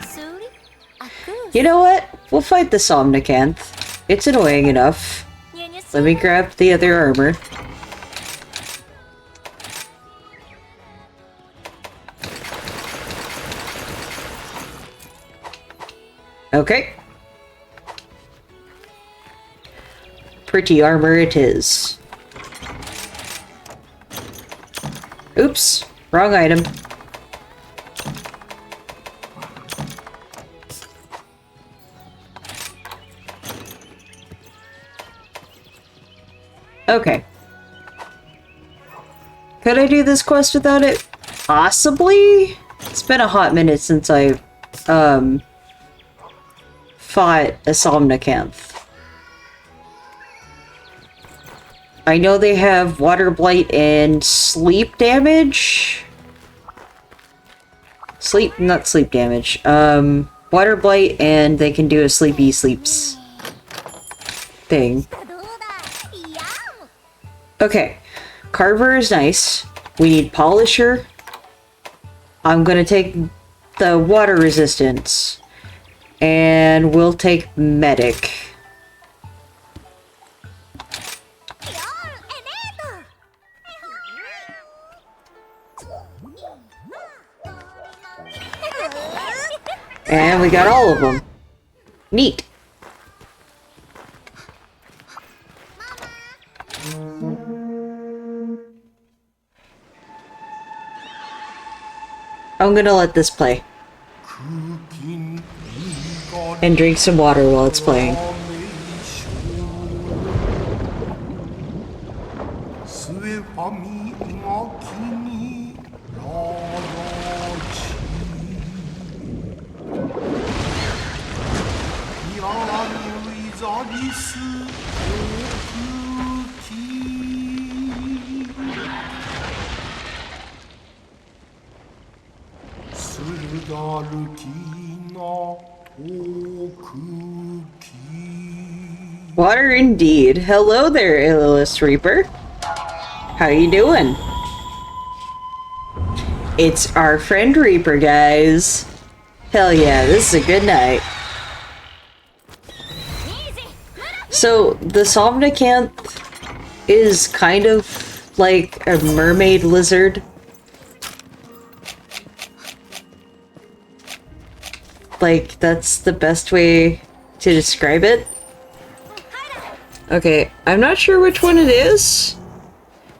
You know what? We'll fight the Somnicanth. It's annoying enough. Let me grab the other armor. Okay. Pretty armor it is. Oops, wrong item. Okay. Could I do this quest without it? Possibly? It's been a hot minute since I, fought a Somnicanth. I know they have water blight and sleep damage. Not sleep damage. Water blight, and they can do a sleepy sleeps thing. Okay. Carver is nice. We need Polisher. I'm gonna take the water resistance. And we'll take Medic. And we got all of them. Neat. I'm gonna let this play. And drink some water while it's playing. Water indeed. Hello there, Illilith Reaper. How you doing? It's our friend Reaper, guys. Hell yeah, this is a good night. So, the Somnicanth is kind of like a mermaid lizard. Like, that's the best way to describe it. Okay, I'm not sure which one it is,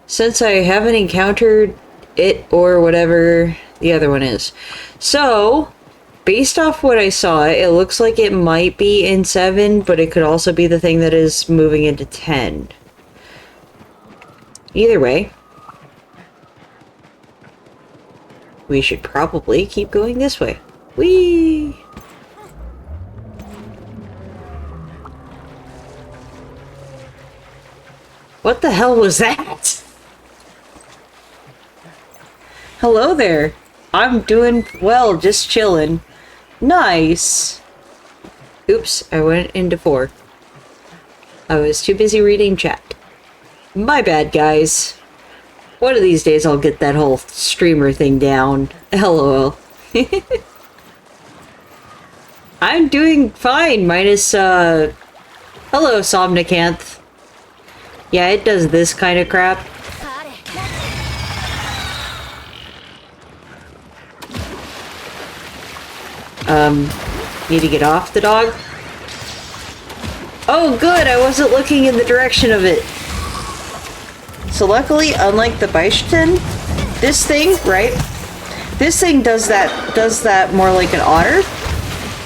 since I haven't encountered it or whatever the other one is. So, based off what I saw, it looks like it might be in 7, but it could also be the thing that is moving into 10. Either way, we should probably keep going this way. Whee! What the hell was that? Hello there. I'm doing well, just chilling. Nice. Oops, I went into 4. I was too busy reading chat. My bad, guys. One of these days I'll get that whole streamer thing down. LOL. I'm doing fine, minus, hello, Somnicanth. Yeah, it does this kind of crap. Need to get off the dog? Oh, good! I wasn't looking in the direction of it. So luckily, unlike the Baishitan, this thing, right? This thing does that more like an otter.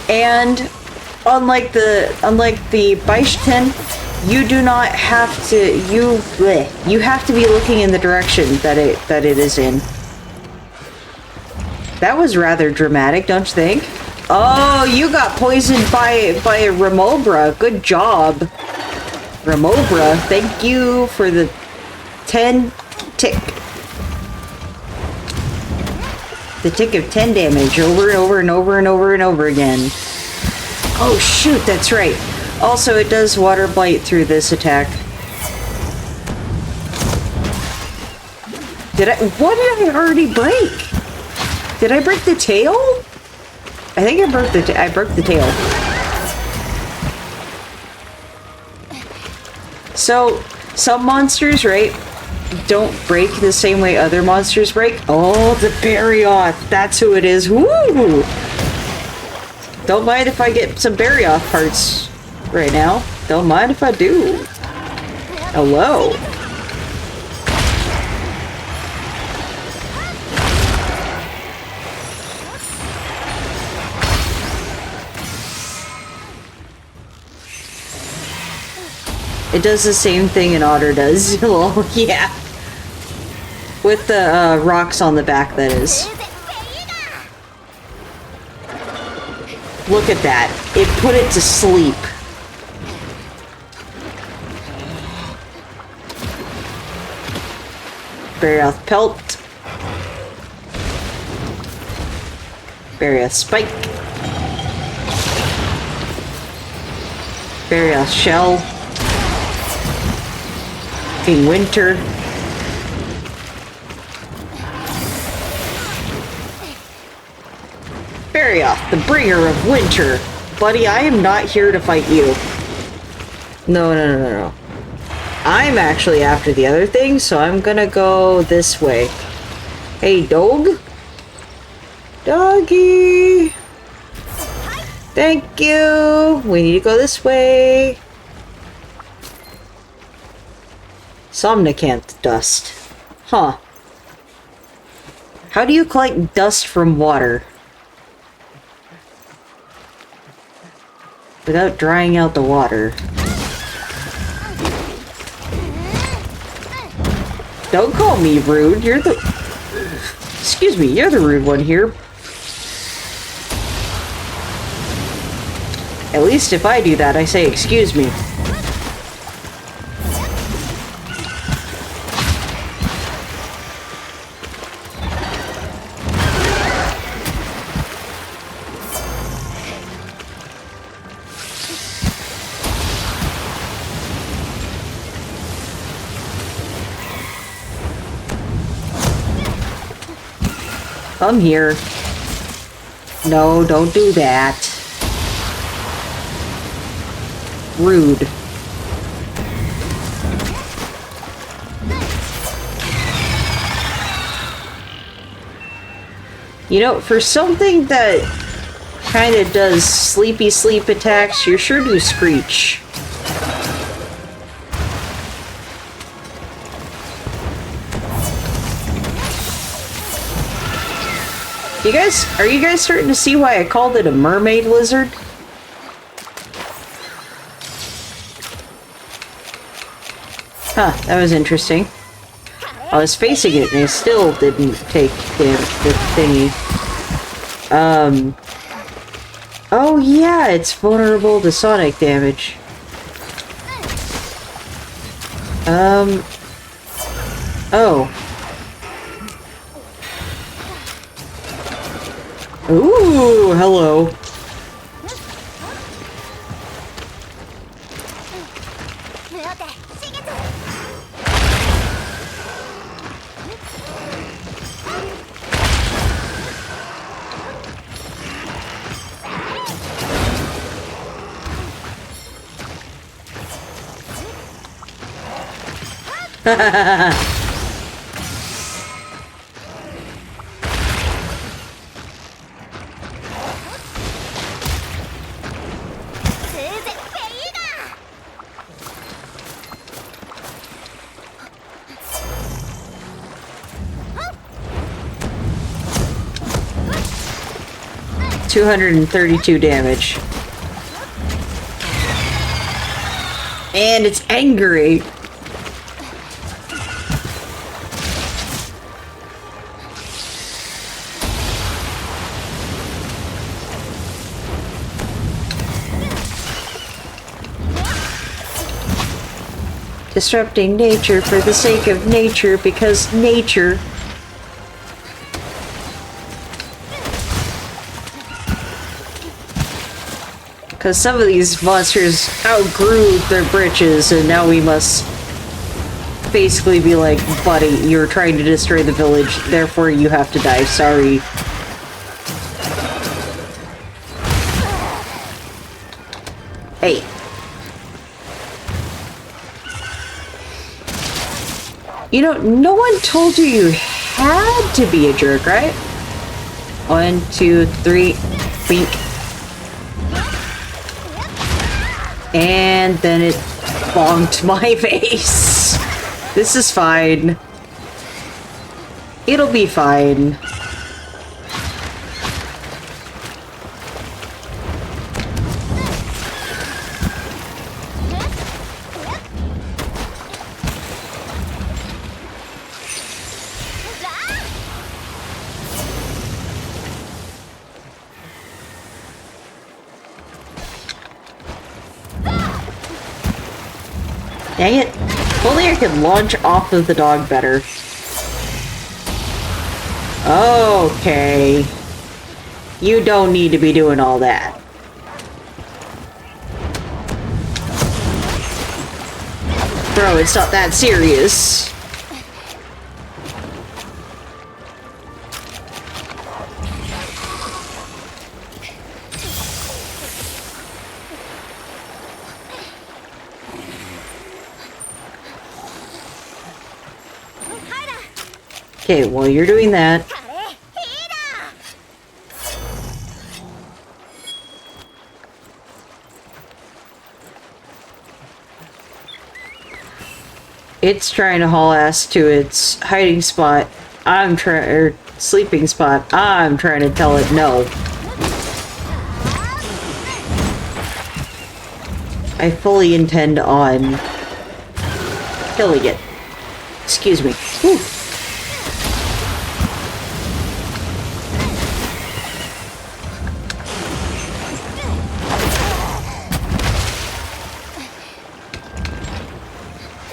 And unlike the Baishitan, you do not have to, you have to be looking in the direction that it is in. That was rather dramatic, don't you think? Oh, you got poisoned by a Remobra. Good job. Remobra, thank you for the 10 tick. The tick of 10 damage over and over and over and over and over again. Oh shoot, that's right. Also, it does water blight through this attack. What did I already break? Did I break the tail? I think I broke the tail. So, some monsters, right, don't break the same way other monsters break. Oh, the Barioth. That's who it is. Woo! Don't mind if I get some Barioth parts right now. Don't mind if I do. Hello. It does the same thing an otter does. Well, yeah. With the rocks on the back, that is. Look at that. It put it to sleep. Barioth Pelt. Barioth Spike. Barioth Shell. King Winter. Barioth, the bringer of winter. Buddy, I am not here to fight you. No. I'm actually after the other thing, so I'm gonna go this way. Hey, dog. Doggy. Thank you. We need to go this way. Somnicanth dust. Huh. How do you collect dust from water? Without drying out the water. Don't call me rude, you're the... Excuse me, you're the rude one here. At least if I do that, I say excuse me. Come here. No, don't do that. Rude. You know, for something that kind of does sleepy sleep attacks, you're sure to screech. Are you guys starting to see why I called it a mermaid lizard? Huh, that was interesting. I was facing it and it still didn't take the thingy. Oh yeah, it's vulnerable to sonic damage. Oh. Ooh, hello. $232 damage. And it's angry. Disrupting nature for the sake of nature, because nature... Because some of these monsters outgrew their britches, and now we must basically be like, buddy, you're trying to destroy the village, therefore you have to die, sorry. Hey. You know, no one told you you had to be a jerk, right? 1, 2, 3, wink. And then it bonked my face. This is fine. It'll be fine. Dang it. If only I could launch off of the dog better. Okay. You don't need to be doing all that. Bro, it's not that serious. Okay, while you're doing that... It's trying to haul ass to its hiding spot. Or sleeping spot. I'm trying to tell it no. I fully intend on killing it. Excuse me. Whew.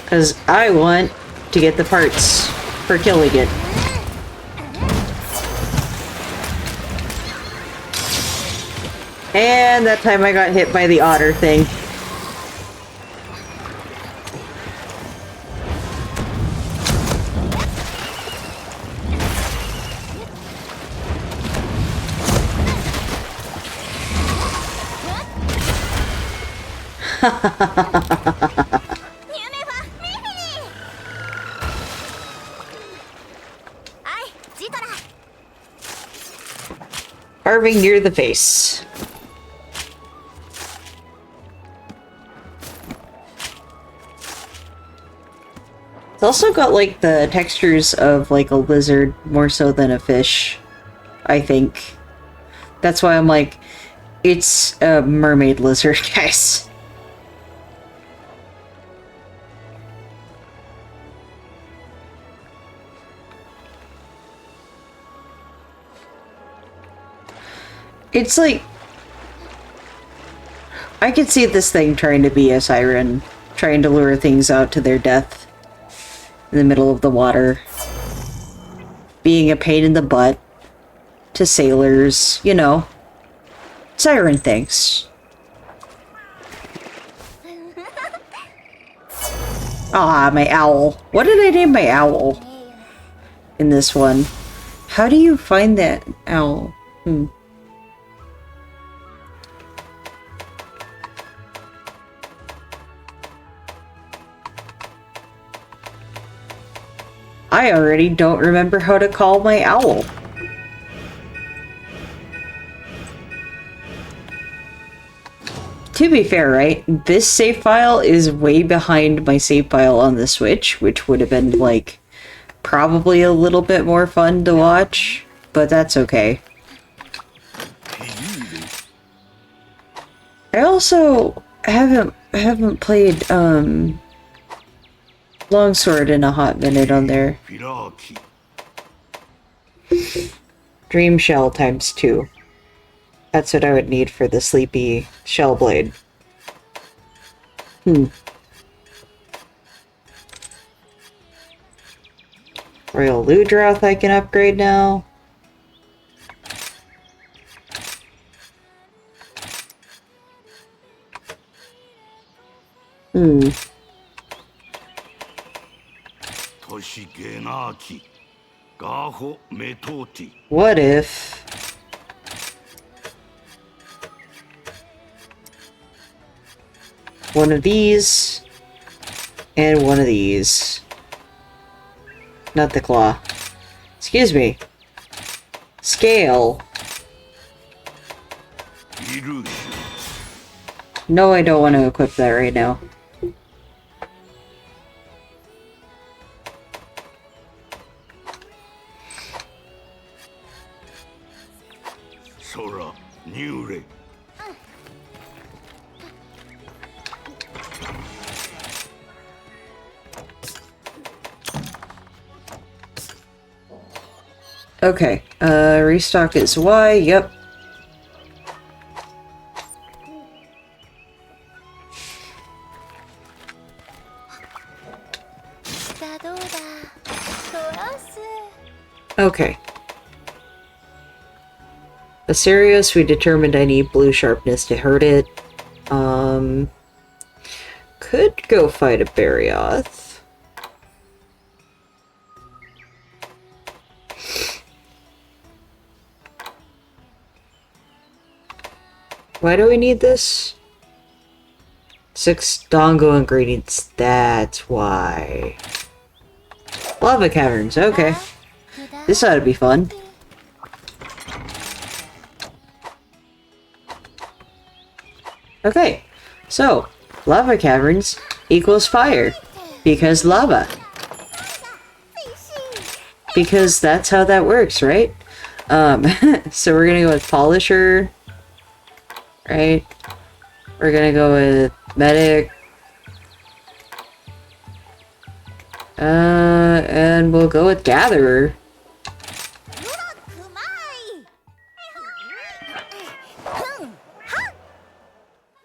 Because I want to get the parts for killing it. And that time I got hit by the otter thing. Carving near the face. It's also got like the textures of like a lizard more so than a fish, I think. That's why I'm like, it's a mermaid lizard, guys. It's like... I could see this thing trying to be a siren, trying to lure things out to their death in the middle of the water. Being a pain in the butt to sailors, you know. Siren things. Ah, my owl. What did I name my owl in this one? How do you find that owl? I already don't remember how to call my owl. To be fair, right? This save file is way behind my save file on the Switch, which would have been, like, probably a little bit more fun to watch, but that's okay. I also haven't played, Longsword in a hot minute on there. Dream Shell times 2. That's what I would need for the sleepy shell blade. Royal Ludroth I can upgrade now. What if... one of these... and one of these. Not the claw. Excuse me. Scale. No, I don't want to equip that right now. Okay, restock is Y, yep. Okay. Asterios, we determined I need blue sharpness to hurt it. Could go fight a Barioth. Why do we need this? 6 dongo ingredients, that's why. Lava caverns, okay. This ought to be fun. Okay, so, lava caverns equals fire. Because lava. Because that's how that works, right? So we're gonna go with Polisher. Right? We're gonna go with Medic. And we'll go with Gatherer.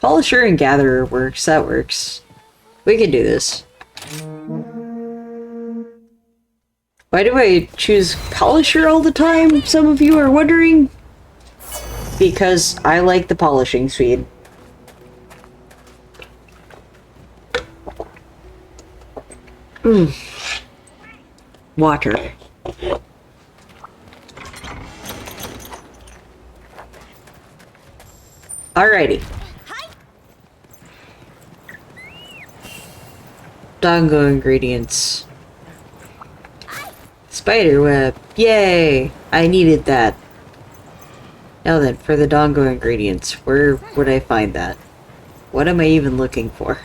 Polisher and Gatherer works. That works. We can do this. Why do I choose Polisher all the time? Some of you are wondering. Because I like the polishing speed. Water. Alrighty. Dongo ingredients. Spiderweb. Yay! I needed that. Now then, for the dongo ingredients, where would I find that? What am I even looking for?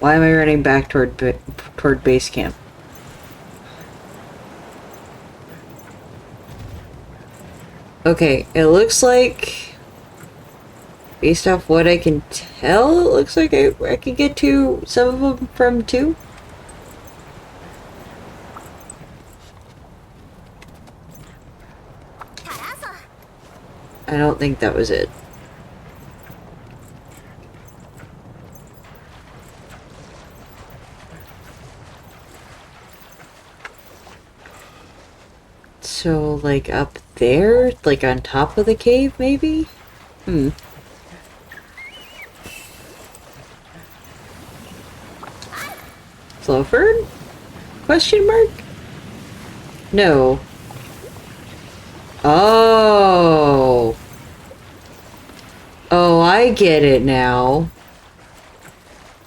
Why am I running back toward base camp? Okay, it looks like, based off what I can tell, it looks like I can get to some of them from 2. I don't think that was it. So, like, up there? Like, on top of the cave, maybe? Flowford? Question mark? No. Oh. Oh, I get it now.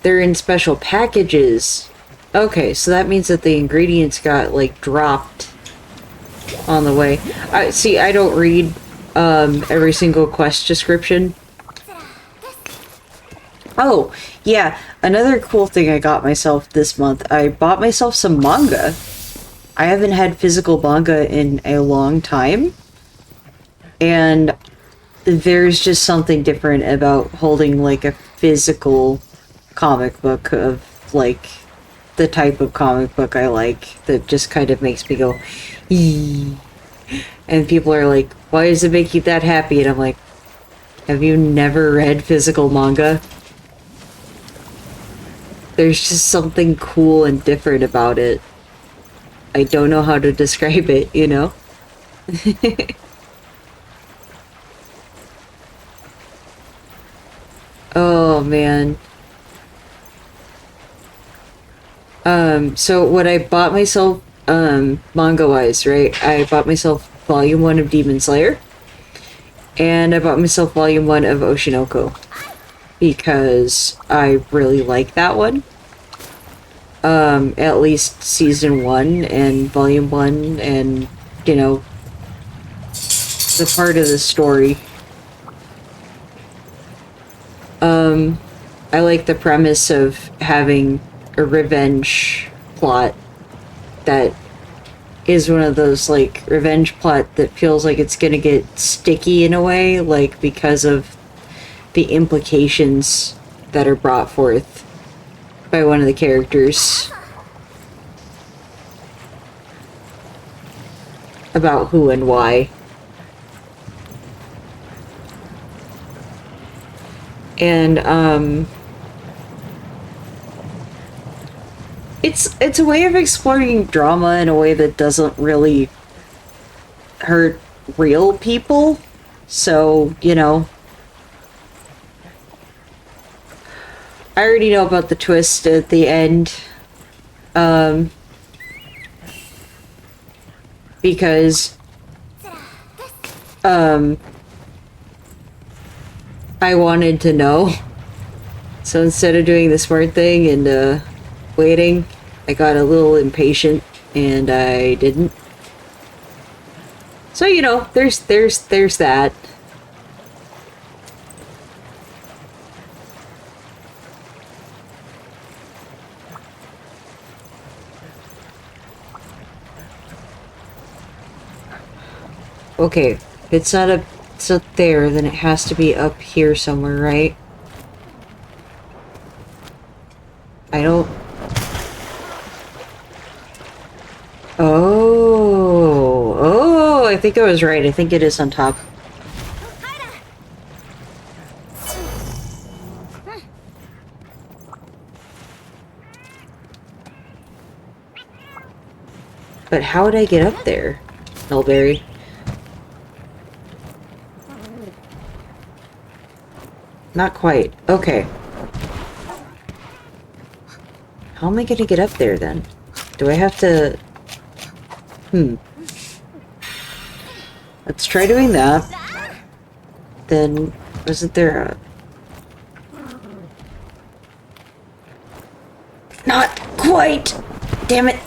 They're in special packages. Okay, so that means that the ingredients got, like, dropped on the way. I don't read every single quest description. Oh, yeah, another cool thing I got myself this month, I bought myself some manga. I haven't had physical manga in a long time, and there's just something different about holding, like, a physical comic book of, like, the type of comic book I like, that just kind of makes me go, eee. And people are like, why does it make you that happy? And I'm like, have you never read physical manga? There's just something cool and different about it. I don't know how to describe it, you know? Oh, man. So what I bought myself, manga-wise, right? I bought myself Volume 1 of Demon Slayer, and I bought myself Volume 1 of Oshinoko, because I really like that one. At least Season 1 and Volume 1, and, you know, the part of the story. I like the premise of having a revenge plot that is one of those, like, revenge plot that feels like it's gonna get sticky in a way, like, because of the implications that are brought forth by one of the characters about who and why. And, it's a way of exploring drama in a way that doesn't really hurt real people. So, you know, I already know about the twist at the end. Because, I wanted to know. So instead of doing the smart thing and, waiting, I got a little impatient and I didn't. So, you know, there's that. Okay, if it's not there, then it has to be up here somewhere, right? I don't... Oh! Oh! I think I was right. I think it is on top. But how would I get up there? Nullberry. Not quite. Okay. How am I gonna get up there, then? Do I have to... Let's try doing that. Then, wasn't there a... Not quite! Damn it!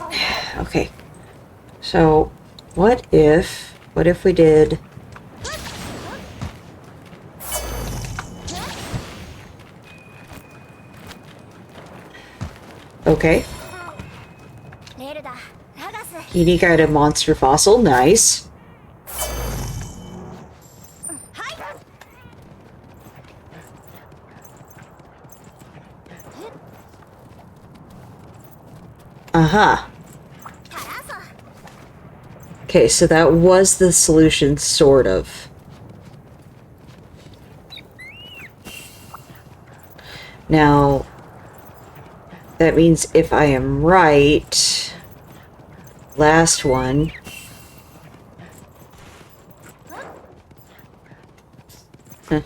Okay. So, what if we did... Okay. Unique item monster fossil, nice. Uh-huh. Okay, so that was the solution, sort of. Now, that means if I am right, last one. Huh.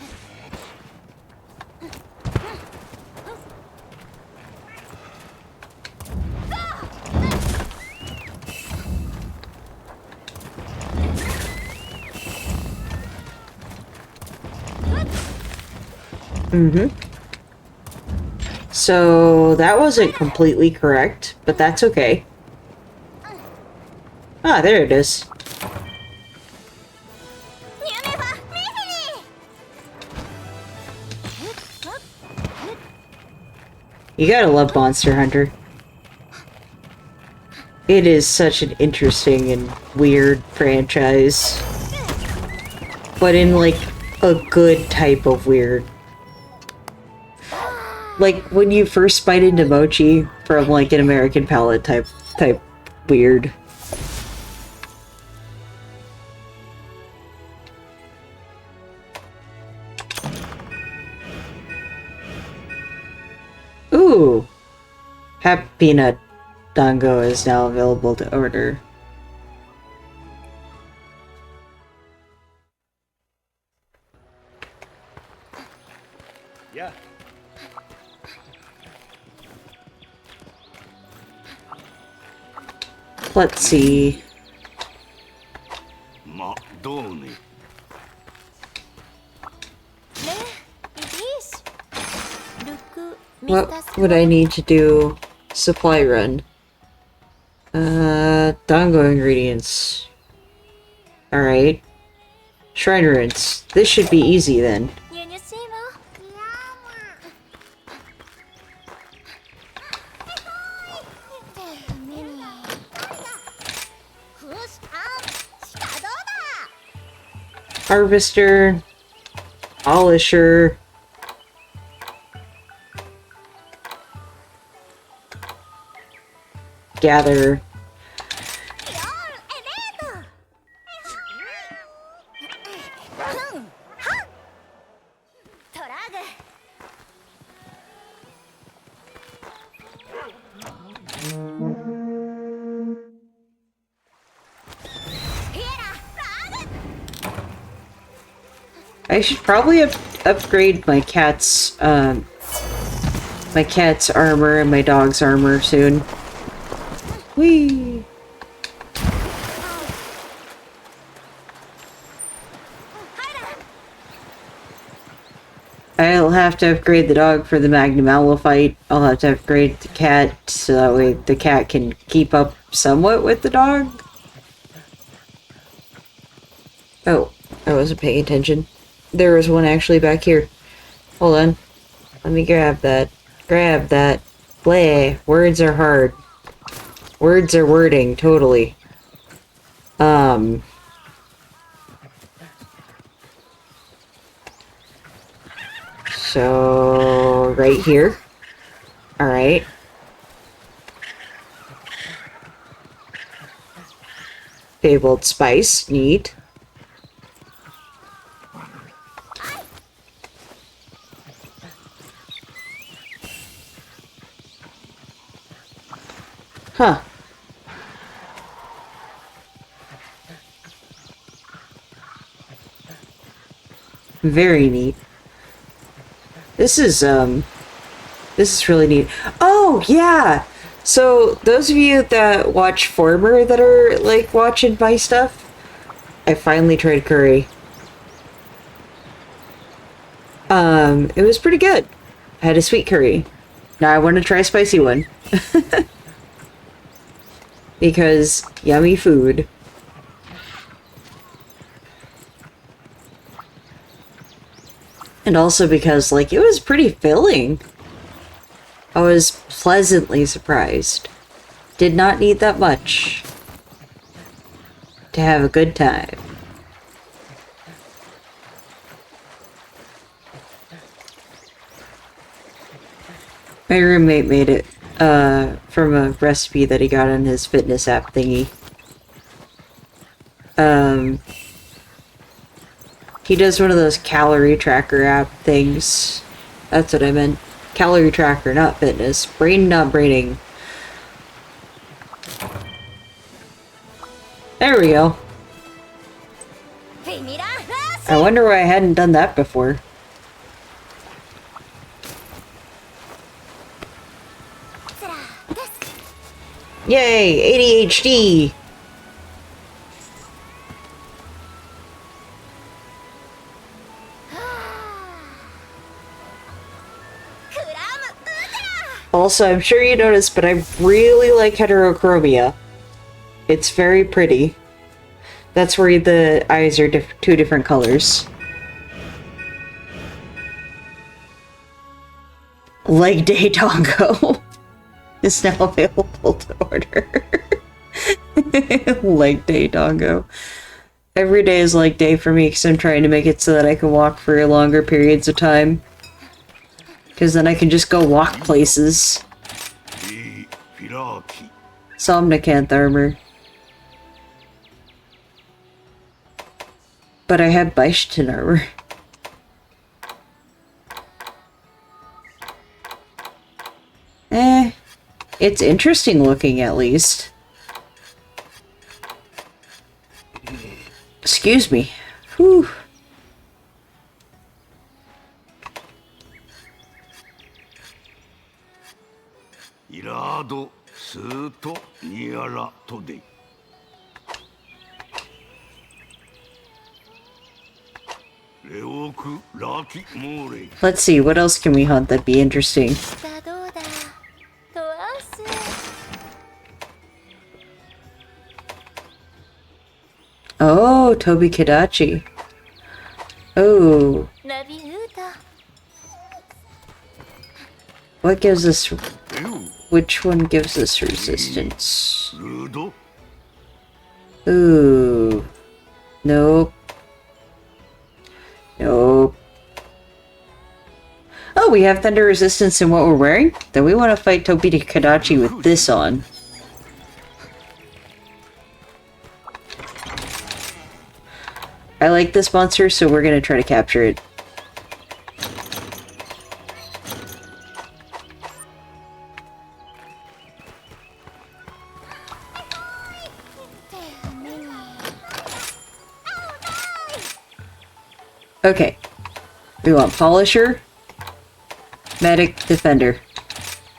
So that wasn't completely correct, but that's okay. Ah, there it is. You gotta love Monster Hunter. It is such an interesting and weird franchise. But in, like, a good type of weird. Like, when you first bite into mochi from, like, an American palate type weird. Ooh! Happy Peanut. Dango is now available to order. Yeah. Let's see. What would I need to do? Supply run. Dango ingredients. Alright. Shrine ruins. This should be easy then. Harvester. Polisher. Gather. I should probably upgrade my cat's armor and my dog's armor soon. Whee! I'll have to upgrade the dog for the Magnum Owl fight. I'll have to upgrade the cat so that way the cat can keep up somewhat with the dog. Oh, I wasn't paying attention. There was one actually back here. Hold on. Let me grab that. Grab that. Bleh. Words are hard. Words are wording, totally. So, right here. Alright. Fabled spice. Neat. Huh. Very neat. This is really neat. Oh, yeah! So, those of you that watch Former that are, like, watching my stuff, I finally tried curry. It was pretty good. I had a sweet curry. Now I want to try a spicy one. Because yummy food. And also because, like, it was pretty filling. I was pleasantly surprised. Did not need that much to have a good time. My roommate made it from a recipe that he got on his fitness app thingy. He does one of those calorie tracker app things. That's what I meant. Calorie tracker, not fitness. Brain, not braining. There we go. I wonder why I hadn't done that before. Yay! ADHD! Also, I'm sure you noticed, but I really like heterochromia. It's very pretty. That's where the eyes are two different colors. Leg Day Dongo is now available to order. Leg Day Dongo. Every day is leg day for me because I'm trying to make it so that I can walk for longer periods of time. Because then I can just go walk places. Somnicanth armor. But I have Beischten armor. Eh. It's interesting looking, at least. Excuse me. Whew. Let's see, what else can we hunt that'd be interesting? Oh, Tobi Kadachi. Oh. What gives us... Which one gives us resistance? Ooh. Nope. Nope. Oh, we have thunder resistance in what we're wearing? Then we want to fight Tobi Kadachi with this on. I like this monster, so we're gonna try to capture it. Okay. We want Polisher, Medic, Defender.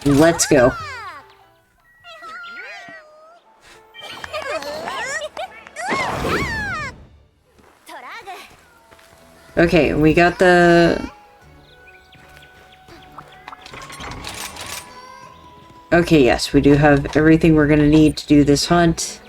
Let's go. Okay, we got the... Okay, yes, we do have everything we're gonna need to do this hunt.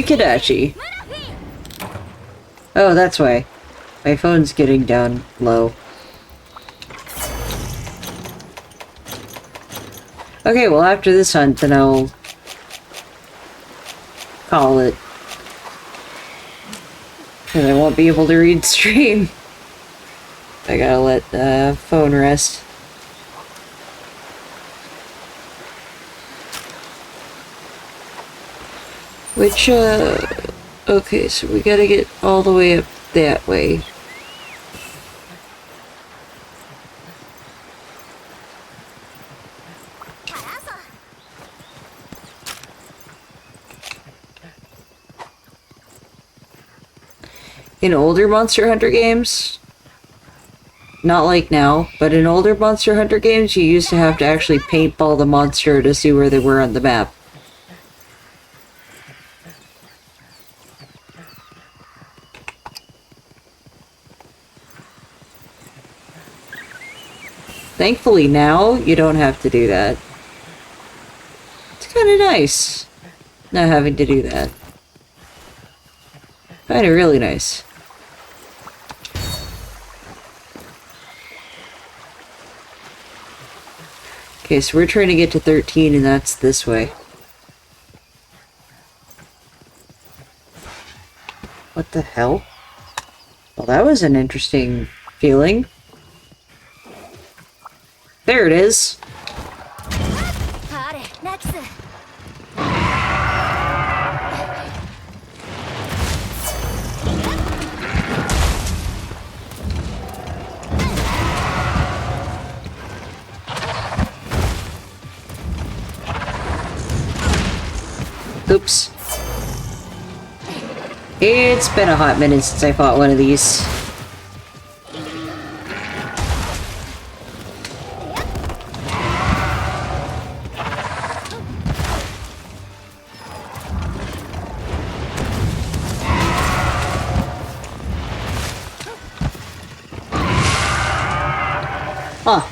Kadachi. Oh, that's why. My phone's getting down low. Okay, well after this hunt, then I'll call it. Because I won't be able to read stream. I gotta let the phone rest. Which, okay, so we gotta get all the way up that way. In older Monster Hunter games, not like now, but in older Monster Hunter games, you used to have to actually paintball the monster to see where they were on the map. Thankfully now, you don't have to do that. It's kind of nice, not having to do that. Kind of really nice. Okay, so we're trying to get to 13, and that's this way. What the hell? Well, that was an interesting feeling. There it is. Oops. It's been a hot minute since I fought one of these. Huh.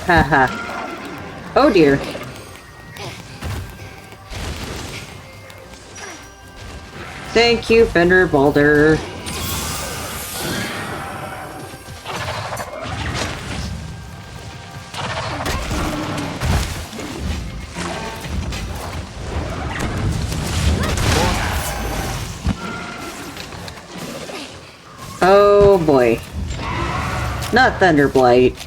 Haha. Oh dear. Thank you, Fender Balder. Oh boy. Not Thunderblight.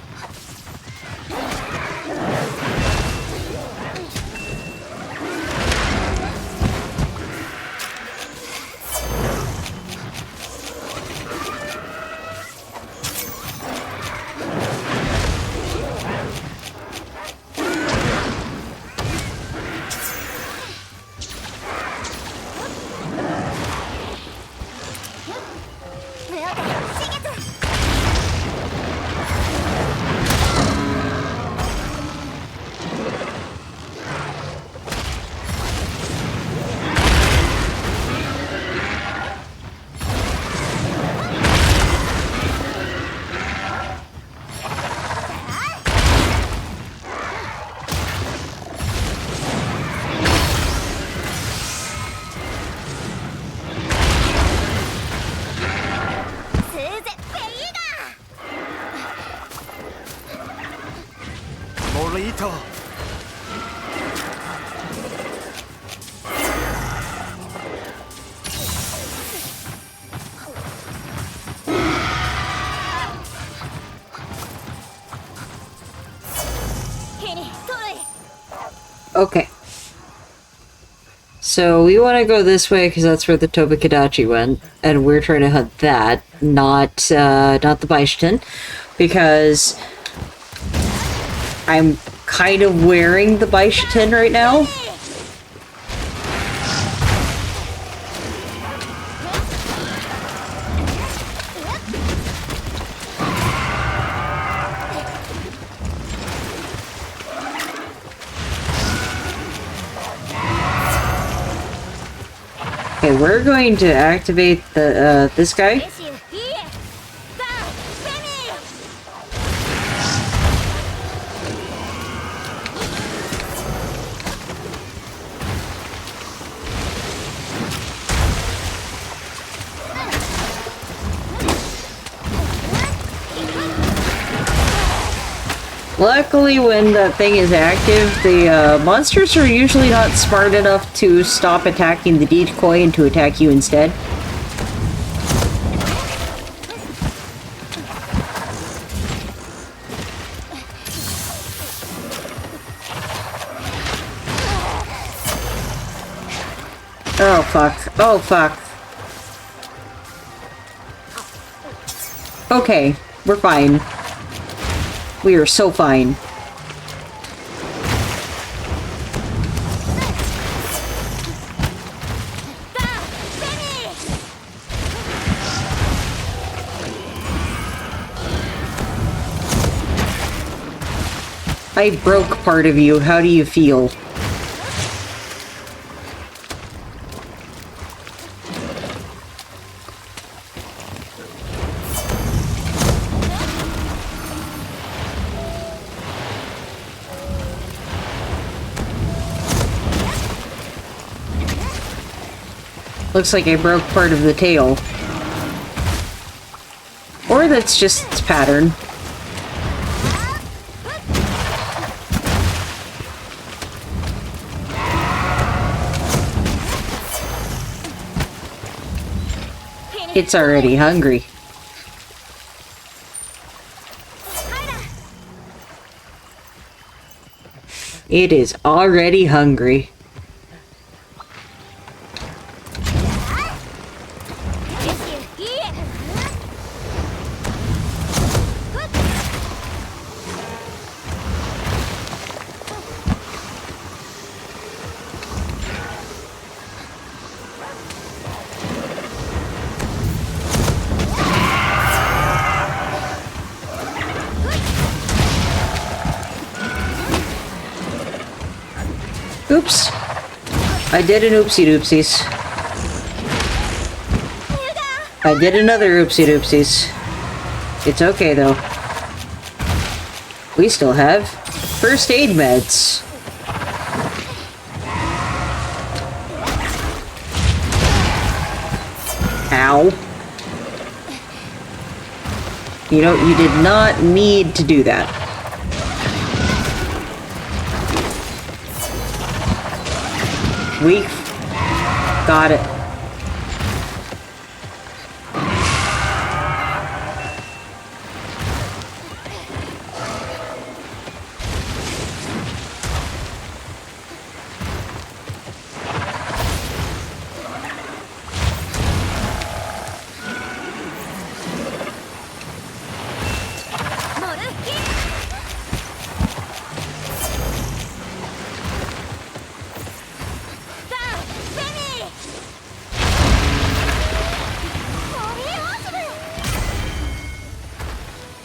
Okay. So we want to go this way because that's where the Tobakadachi went, and we're trying to hunt that, not the Baishitin, because I'm kind of wearing the Baishitin right now. Okay, we're going to activate the this guy. Luckily, when that thing is active, the monsters are usually not smart enough to stop attacking the decoy and to attack you instead. Oh fuck. Oh fuck. Okay, we're fine. We are so fine. I broke part of you. How do you feel? Looks like I broke part of the tail. Or that's just its pattern. It's already hungry. It is already hungry. Oops. I did an oopsie doopsies. I did another oopsie doopsies. It's okay though. We still have first aid meds. Ow. You know, you did not need to do that. We got it.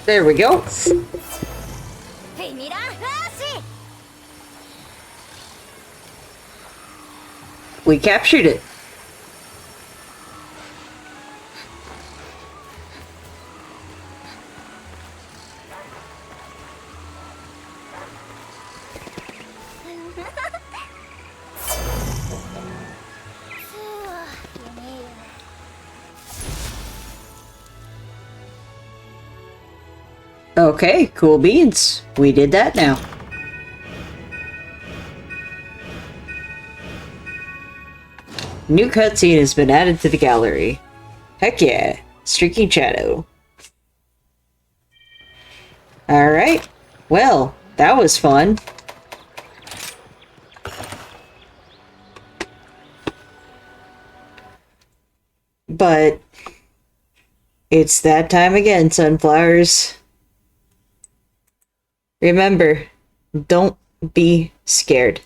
There we go. We captured it. Okay, cool beans. We did that now. New cutscene has been added to the gallery. Heck yeah. Streaking Shadow. Alright. Well, that was fun. But it's that time again, sunflowers. Remember, don't be scared.